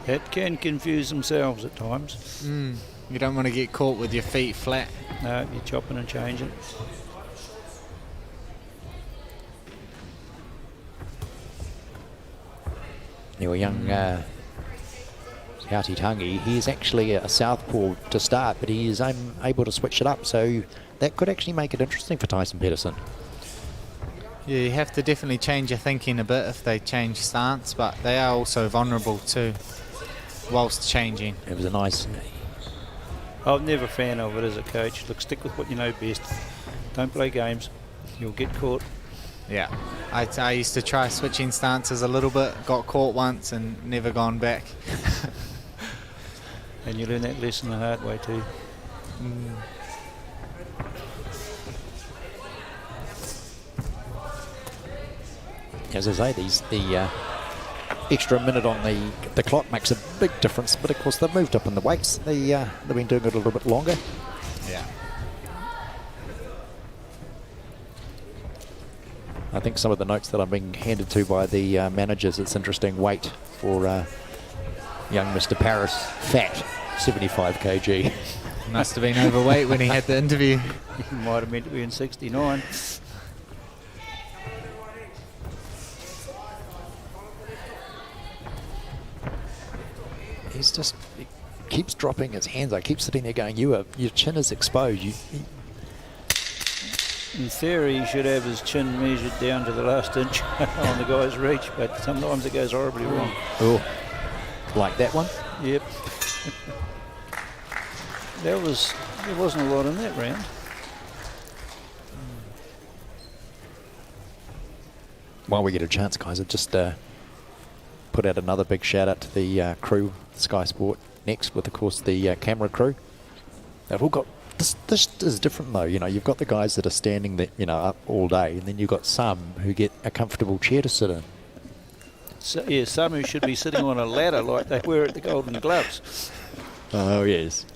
That can confuse themselves at times. You don't want to get caught with your feet flat. No, you're chopping and changing. Your young Te Tangi, he's actually a southpaw to start, but he is able to switch it up, so that could actually make it interesting for Tyson Peterson. Yeah, you have to definitely change your thinking a bit if they change stance, but they are also vulnerable too, whilst changing. It was a nice... I'm never a fan of it as a coach. Look, stick with what you know best. Don't play games. You'll get caught. Yeah, I used to try switching stances a little bit, got caught once and never gone back. And you learn that lesson the hard way too. As I say, the extra minute on the clock makes a big difference, but of course they've moved up in the weights. They've been doing it a little bit longer. Yeah. I think some of the notes that I'm being handed to by the managers, it's interesting weight for young Mr. Paris, fat, 75 kg. Must have been overweight when he had the interview. He might have meant to be in 69. He keeps dropping his hands. I keep sitting there going, your chin is exposed. In theory, he should have his chin measured down to the last inch on the guy's reach, but sometimes it goes horribly wrong. Oh, like that one? Yep. There wasn't a lot in that round. While we get a chance, guys, I've just put out another big shout out to the crew, Sky Sport Next, with of course the camera crew. They've all got this is different though. You've got the guys that are standing there, up all day, and then you've got some who get a comfortable chair to sit in. So, yeah, some who should be sitting on a ladder like they were at the Golden Gloves. Oh yes.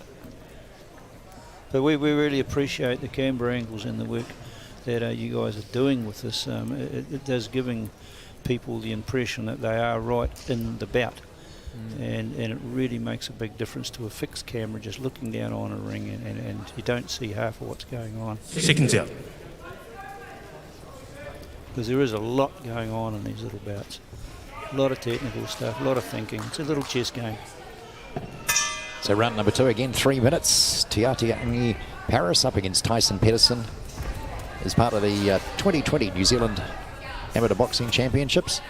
But we really appreciate the camera angles and the work that you guys are doing with this. It does giving people the impression that they are right in the bout. And it really makes a big difference to a fixed camera just looking down on a ring and you don't see half of what's going on. Seconds out. Because there is a lot going on in these little bouts. A lot of technical stuff, a lot of thinking. It's a little chess game. So round number 2 again, 3 minutes. Te Paris up against Tyson Peterson as part of the 2020 New Zealand Amateur Boxing Championships.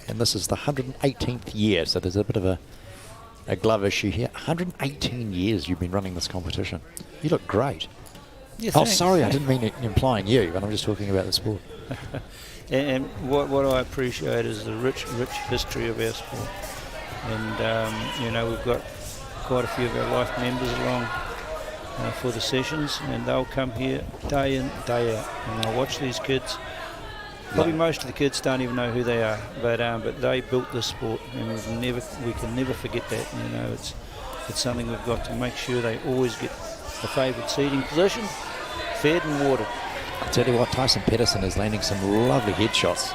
And this is the 118th year, so there's a bit of a glove issue here. 118 years you've been running this competition. You look great. Yeah, oh, sorry, I didn't mean it implying you, but I'm just talking about the sport. And what I appreciate is the rich history of our sport. And, we've got quite a few of our life members along for the sessions, and they'll come here day in, day out, and they'll watch these kids. Probably most of the kids don't even know who they are, but they built this sport, and we can never forget that. It's something we've got to make sure they always get the favoured seating position, fed and watered. I tell you what, Tyson Peterson is landing some lovely headshots.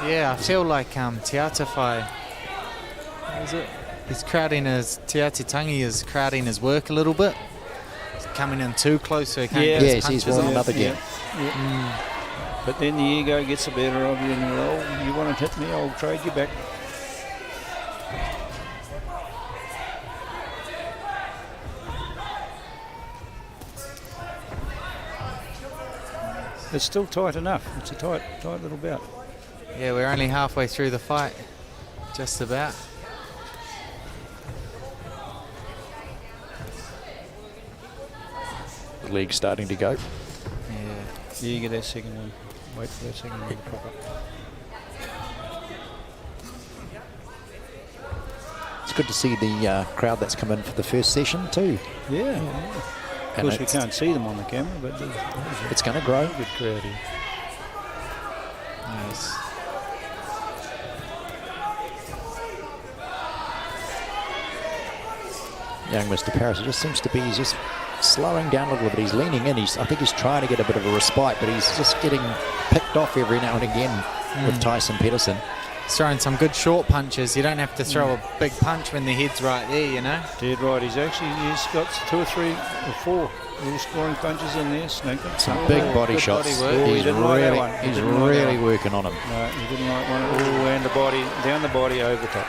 Yeah, I feel like Te Atawhai, is it? He's crowding Te Tangi is crowding his work a little bit. He's coming in too close so he can't get his punches he's warming off. up again. But then the ego gets the better of you, and you want to hit me, I'll trade you back. It's still tight enough. It's a tight little bout. Yeah, we're only halfway through the fight, just about. The league's starting to go. Yeah, you get that second one. Wait for that second one to pop up. It's good to see the crowd that's come in for the first session too. Yeah. Of course, we can't see them on the camera, but it's going to grow. Good crowd here. Nice. young Mr. Paris. It just seems to be he's just slowing down a little bit. He's leaning in. I think he's trying to get a bit of a respite, but he's just getting picked off every now and again with Tyson Peterson. He's throwing some good short punches. You don't have to throw a big punch when the head's right there, you know. Dead right. He's got 2 or 3 or 4 little scoring punches in there, Snooker. Some big body shots. Body work. He's really working on him. No, he didn't like one. Oh, and the body, down the body, over the top.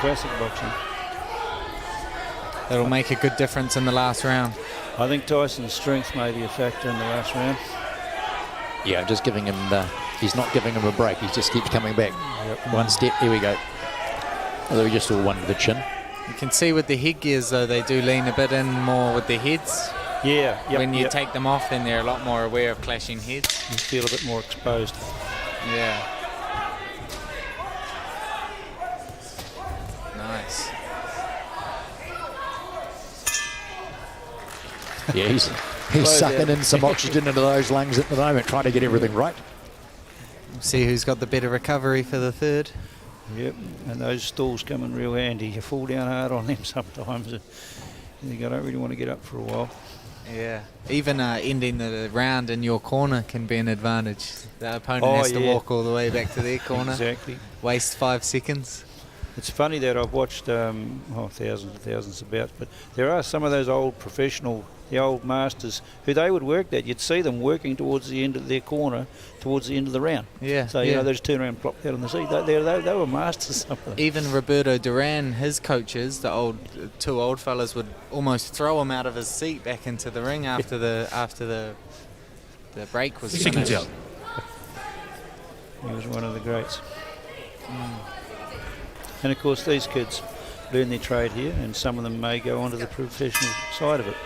Classic boxing. That'll make a good difference in the last round. I think Tyson's strength may be a factor in the last round. Yeah, just giving him he's not giving him a break. He just keeps coming back. One step, here we go. Although we just saw one to the chin. You can see with the headgears, though, they do lean a bit in more with their heads. Yeah. When you take them off, then they're a lot more aware of clashing heads. You feel a bit more exposed. Yeah. Nice. Yeah, he's sucking in some oxygen into those lungs at the moment, trying to get everything right. We'll see who's got the better recovery for the third. Yep, and those stalls come in real handy. You fall down hard on them sometimes. You don't really want to get up for a while. Yeah, even ending the round in your corner can be an advantage. The opponent has to walk all the way back to their corner. Exactly. Waste 5 seconds. It's funny that I've watched thousands and thousands of bouts, but there are some of those old professional, the old masters, who they would work that. You'd see them working towards the end of their corner, towards the end of the round. Yeah. So, you know, they just turn around and plop out on the seat. They were masters. Even Roberto Duran, his coaches, the two old fellas, would almost throw him out of his seat back into the ring after the break was finished. Seconds out. He was one of the greats. And of course these kids learn their trade here, and some of them may go on to the professional side of it.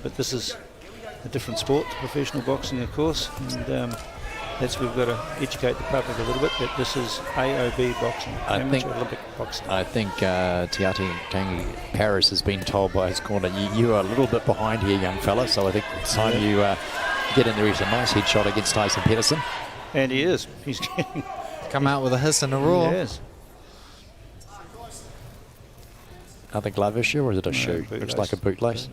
But this is a different sport, professional boxing of course, and we've got to educate the public a little bit that this is AOB boxing, amateur Olympic boxing. I think Tiati Tangi Paris has been told by his corner, you are a little bit behind here, young fella, so I think it's time you get in there. He's a nice headshot against Tyson Peterson. And he is. He's getting... Come out with a hiss and a roar. Yes. Another glove issue, or is it a shoe? Looks like a bootlace.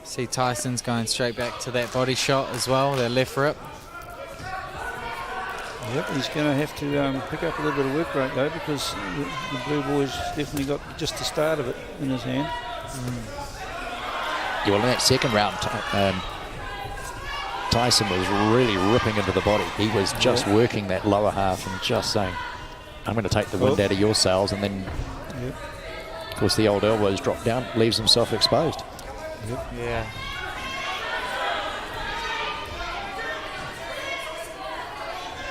See Tyson's going straight back to that body shot as well, that left rip. Yep, he's going to have to pick up a little bit of work rate though, because the blue boy's definitely got just the start of it in his hand. Yeah, well, in that second round, Tyson was really ripping into the body. He was just working that lower half and just saying, I'm going to take the wind out of your sails, and then, of course, the old elbows drop down, leaves himself exposed. Yep. Yeah.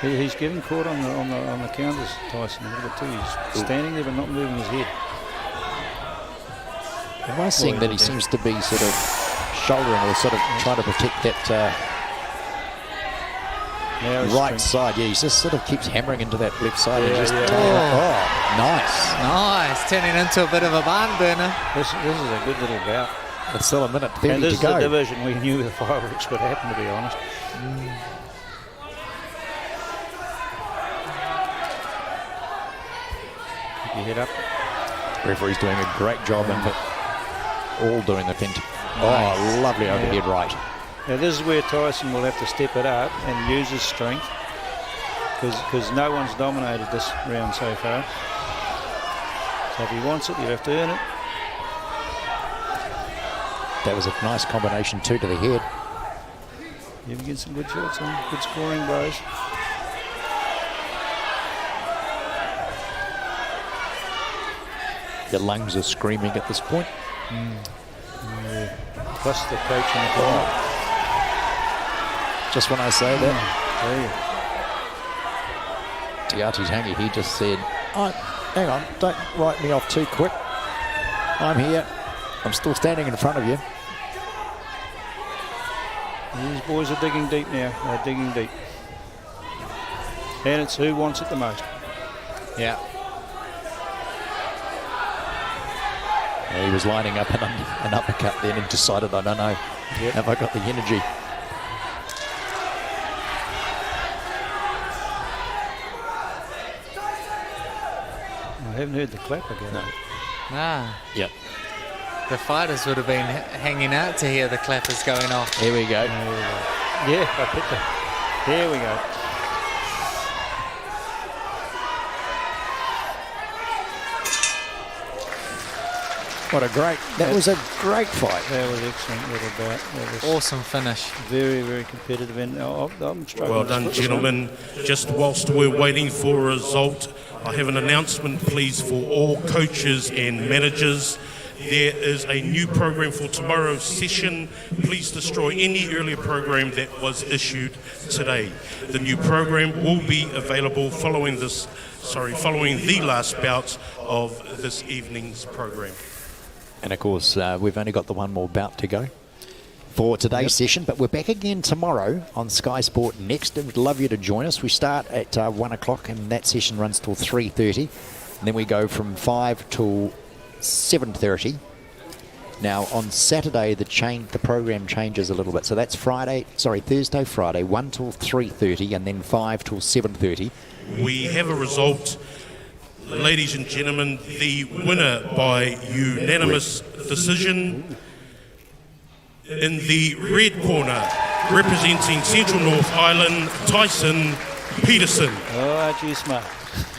He's getting caught on the counters, Tyson, a little bit too. He's standing there but not moving his head. Am I seeing that he seems to be sort of shouldering or sort of trying to protect that right side? Yeah, he just sort of keeps hammering into that left side. And just nice. Nice, turning into a bit of a barn burner. This is a good little bout. It's still a minute 30 and this to go. is the division we knew the fireworks would happen, to be honest. Keep your head up. Referee's doing a great job, and all doing the fint. Oh, lovely overhead right. Now this is where Tyson will have to step it up and use his strength, because no one's dominated this round so far. So if he wants it, he'll have to earn it. That was a nice combination too to the head. You can get some good shots on, good scoring blows. The lungs are screaming at this point. Yeah. Plus the coach in the corner. Just when I say that, Tiati Tangi, he just said, hang on, don't write me off too quick. I'm here. I'm still standing in front of you. These boys are digging deep now. They're digging deep. And it's who wants it the most. Yeah. He was lining up an uppercut then and decided, I don't know, have I got the energy? haven't heard the clapper go. No. Nah. Yep. The fighters would have been hanging out to hear the clappers going off. Here we go. Yeah, I picked it. There we go. That was a great fight. That was excellent little bout. That was Awesome finish. very, very competitive. And I'm struggling. Well to done, split this one. gentlemen. Just whilst we're waiting for a result, I have an announcement, please, for all coaches and managers. There is a new program for tomorrow's session. Please destroy any earlier program that was issued today. The new program will be available following the last bout of this evening's program. And of course, we've only got the one more bout to go for today's session, but we're back again tomorrow on Sky Sport Next. We'd love you to join us. We start at 1 o'clock and that session runs till 3:30. And then we go from 5 till 7:30. Now on Saturday, the program changes a little bit. So that's Thursday, Friday, 1 till 3:30 and then 5 till 7:30. We have a result. Ladies and gentlemen, the winner by unanimous decision in the red corner, representing Central North Island, Tyson Peterson. Oh, gee, smart.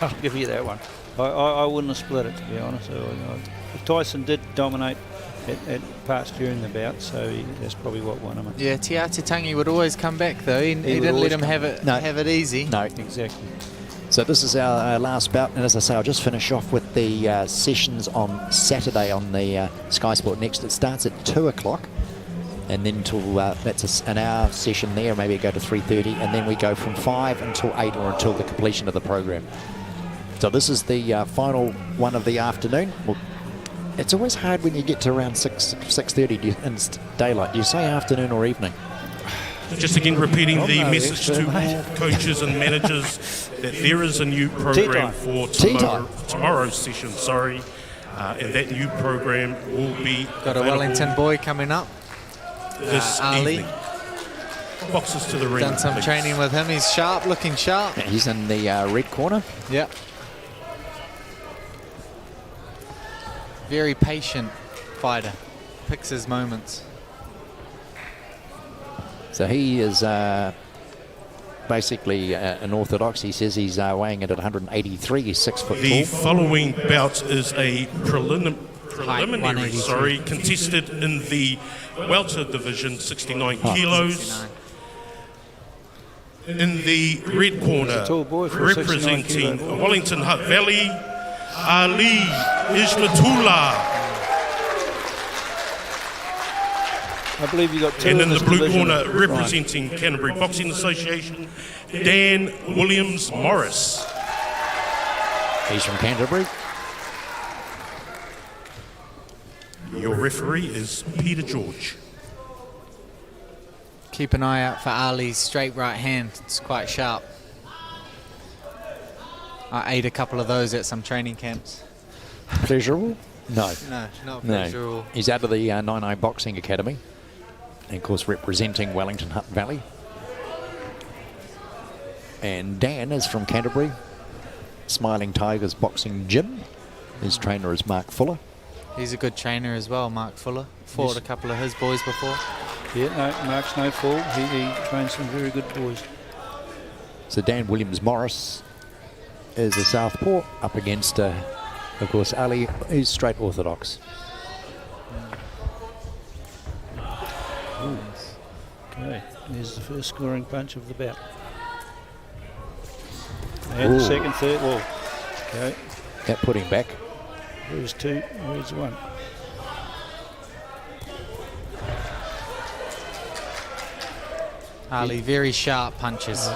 I'll give you that one. I wouldn't have split it, to be honest. Tyson did dominate at parts during the bout, so that's probably what won him. Yeah, Tiata Tangi would always come back though. He didn't let him have it easy. No, exactly. So this is our last bout, and as I say, I'll just finish off with the sessions on Saturday on the Sky Sport Next. It starts at 2 o'clock, and then till that's an hour session there, maybe go to 3:30, and then we go from 5 until 8 or until the completion of the program. So this is the final one of the afternoon. Well, it's always hard when you get to around 6:30 in daylight. Do you say afternoon or evening? Just again repeating the message to all coaches and managers that there is a new program for tomorrow's session, and that new program will be Got a Wellington boy coming up, this Ali. evening. Boxes to the ring. Done some please. training with him. He's sharp, looking sharp. Yeah, he's in the red corner. Yep. Very patient fighter. Picks his moments. So he is basically an orthodox. He says he's weighing it at 183. He's 6 foot The tall. following bout is a preliminary, 183. contested in the welter division, 69 kilos. 69. In the red corner, tall boy for a 69 representing kilo. Wellington Hutt Valley, Ali Ismatullah. I believe you got two And in in the this blue division. corner, representing Canterbury Boxing Association, Dan Williams Morris. He's from Canterbury. Your referee is Peter George. Keep an eye out for Ali's straight right hand. It's quite sharp. I ate a couple of those at some training camps. Pleasurable? No. No, not No. pleasurable. He's out of the 9 Boxing Academy. And of course representing Wellington Hutt Valley. And Dan is from Canterbury. Smiling Tigers Boxing Gym. His trainer is Mark Fuller. He's a good trainer as well, Mark Fuller. Fought a couple of his boys before. Yeah, no, Mark's no fool. He trains some very good boys. So Dan Williams Morris is a southpaw up against, of course, Ali, who's straight orthodox. Okay, there's the first scoring punch of the bout. And the second, third, well, okay. That put him back. Where's two? Where's one? Ali, very sharp punches.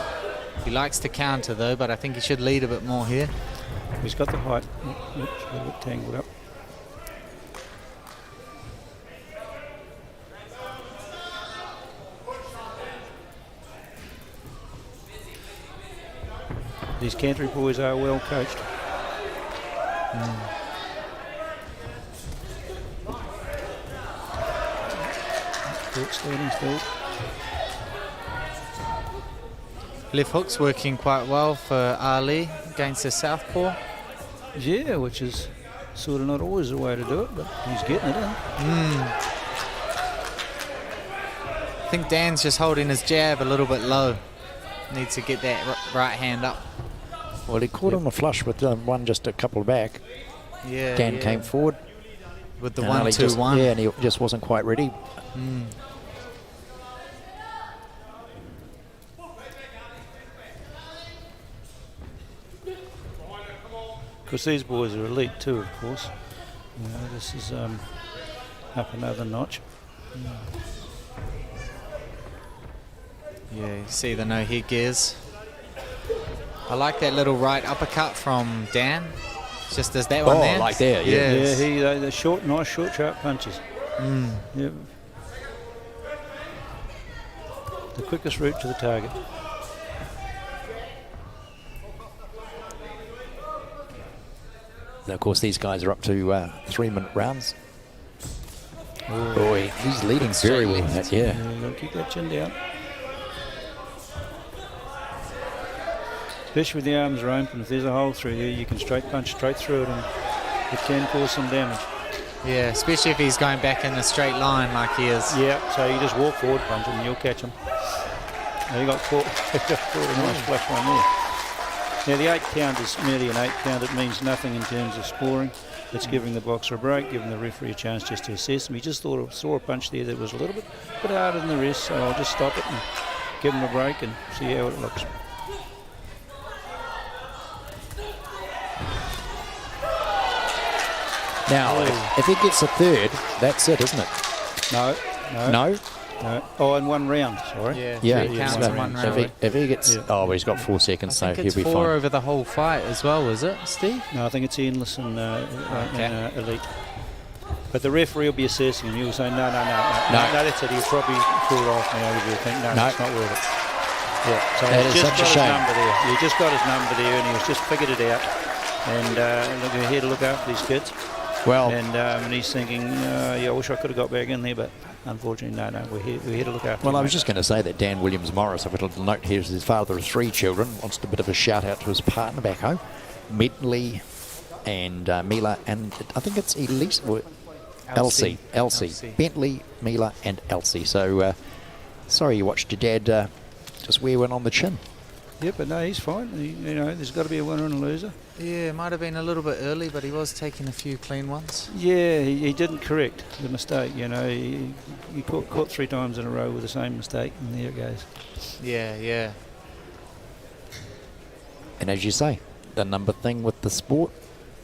He likes to counter though, but I think he should lead a bit more here. He's got the height. Oops, a little bit tangled up. These Canterbury boys are well coached. Standing still. Left hook's working quite well for Ali against the southpaw. Yeah, which is sort of not always the way to do it, but he's getting it in. I think Dan's just holding his jab a little bit low. Needs to get that right hand up. Well, he caught him a flush with one just a couple back. Yeah. Dan came forward. With the And 1-2-1. Yeah, and he just wasn't quite ready. Because these boys are elite too, of course. You know, this is up another notch. Yeah, you see the no headgears. I like that little right uppercut from Dan. Just as that one there. Like there, yeah. Yes. Yeah, they're short, nice, short, sharp punches. Yep. The quickest route to the target. Now, of course, these guys are up to 3-minute rounds. Boy, he's leading very well. Yeah. Gotta keep that chin down. Especially with the arms are open. If there's a hole through there, you can straight punch straight through it, and it can cause some damage. Yeah, especially if he's going back in a straight line like he is. Yeah, so you just walk forward, punch him, and you'll catch him. Now he got caught. He got caught a nice flush one there. Now the 8 count is merely an 8 count. It means nothing in terms of scoring. It's giving the boxer a break, giving the referee a chance just to assess him. He just saw a punch there that was a little bit harder than the rest, so I'll just stop it and give him a break and see how it looks. Now, if he gets a third, that's it, isn't it? No. No? No. Oh, in one round, sorry. Yeah, Three counts in one if round. he gets... Oh, well, he's got 4 seconds, so I think he'll it's be 4 fine. over the whole fight as well, is it, Steve? No, I think it's endless and elite. But the referee will be assessing him. He'll say, no, that's it. He'll probably pull it off now. He'll think, no, it's not worth it. Yeah, so That is he's just such a got his shame. number there. He just got his number there, and he's just figured it out. And we're here to look after these kids. Well, And he's thinking, I wish I could have got back in there, but unfortunately, no, we're here to look after him. I was just going to say that Dan Williams-Morris, I've got a little note here, is his father of 3 children, wants a bit of a shout out to his partner back home, Bentley and Mila, and I think it's Elsie. Bentley, Mila and Elsie. So, sorry you watched your dad just wear one on the chin. Yeah, but no, he's fine. There's got to be a winner and a loser. Yeah, it might have been a little bit early, but he was taking a few clean ones. Yeah, he didn't correct the mistake. He caught 3 times in a row with the same mistake, and there it goes. Yeah. And as you say, the number thing with the sport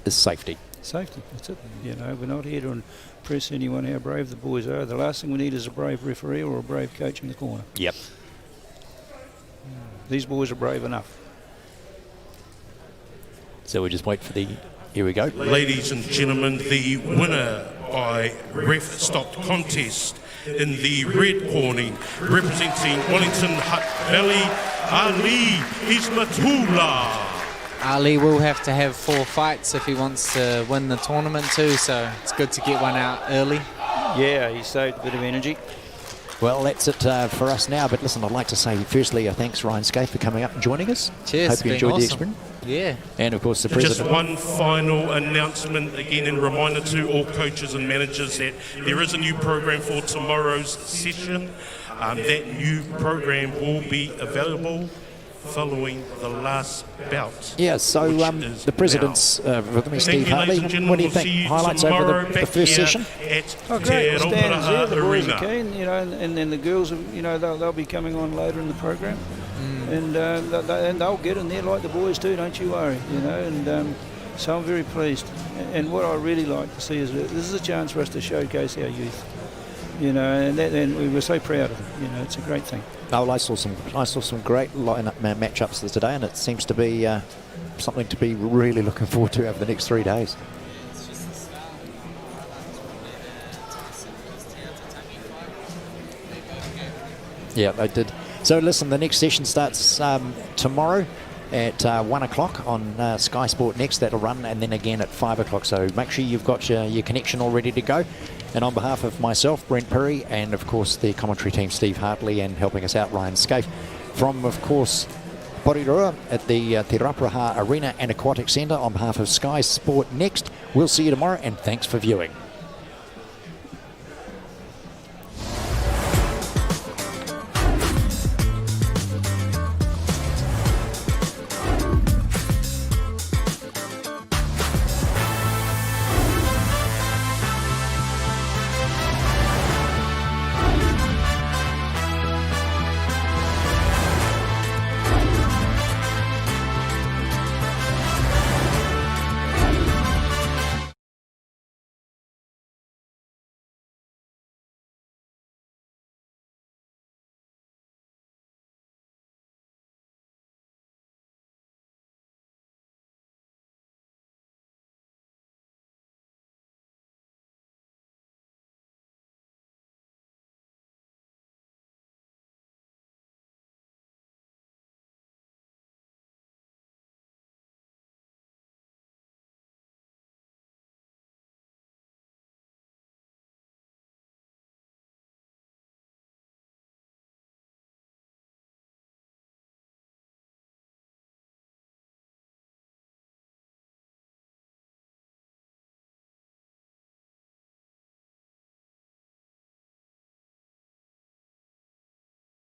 is safety. Safety, that's it. We're not here to impress anyone how brave the boys are. The last thing we need is a brave referee or a brave coach in the corner. Yep. These boys are brave enough. So we just wait for the... Here we go. Ladies and gentlemen, the winner by ref-stopped contest in the red corner, representing Wellington Hutt Valley, Ali Ismatullah. Ali will have to have 4 fights if he wants to win the tournament too, so it's good to get one out early. Yeah, he saved a bit of energy. Well, that's it for us now. But listen, I'd like to say, firstly, thanks, Ryan Scaife, for coming up and joining us. Cheers. Hope you enjoyed the experience. Yeah. And, of course, the Just president. one final announcement again, and reminder to all coaches and managers that there is a new program for tomorrow's session. That new program will be available following the last bout. Yeah, so the president's with me, Steve Hartley. What do you think? Highlights over the first session? Oh, great. The stands there, the boys are keen, and then the girls, they'll be coming on later in the program. And they'll get in there like the boys do, don't you worry, and so I'm very pleased. And what I really like to see is that this is a chance for us to showcase our youth, and we were so proud of them. It's a great thing. Oh, I saw some great lineup matchups today, and it seems to be something to be really looking forward to over the next 3 days. Yeah, they did. So listen, the next session starts tomorrow at 1 o'clock on Sky Sport Next. That'll run, and then again at 5 o'clock. So make sure you've got your connection all ready to go. And on behalf of myself, Brent Perry, and of course the commentary team, Steve Hartley, and helping us out, Ryan Scaife, from, of course, Porirua at the Te Rapraha Arena and Aquatic Centre on behalf of Sky Sport Next. We'll see you tomorrow, and thanks for viewing.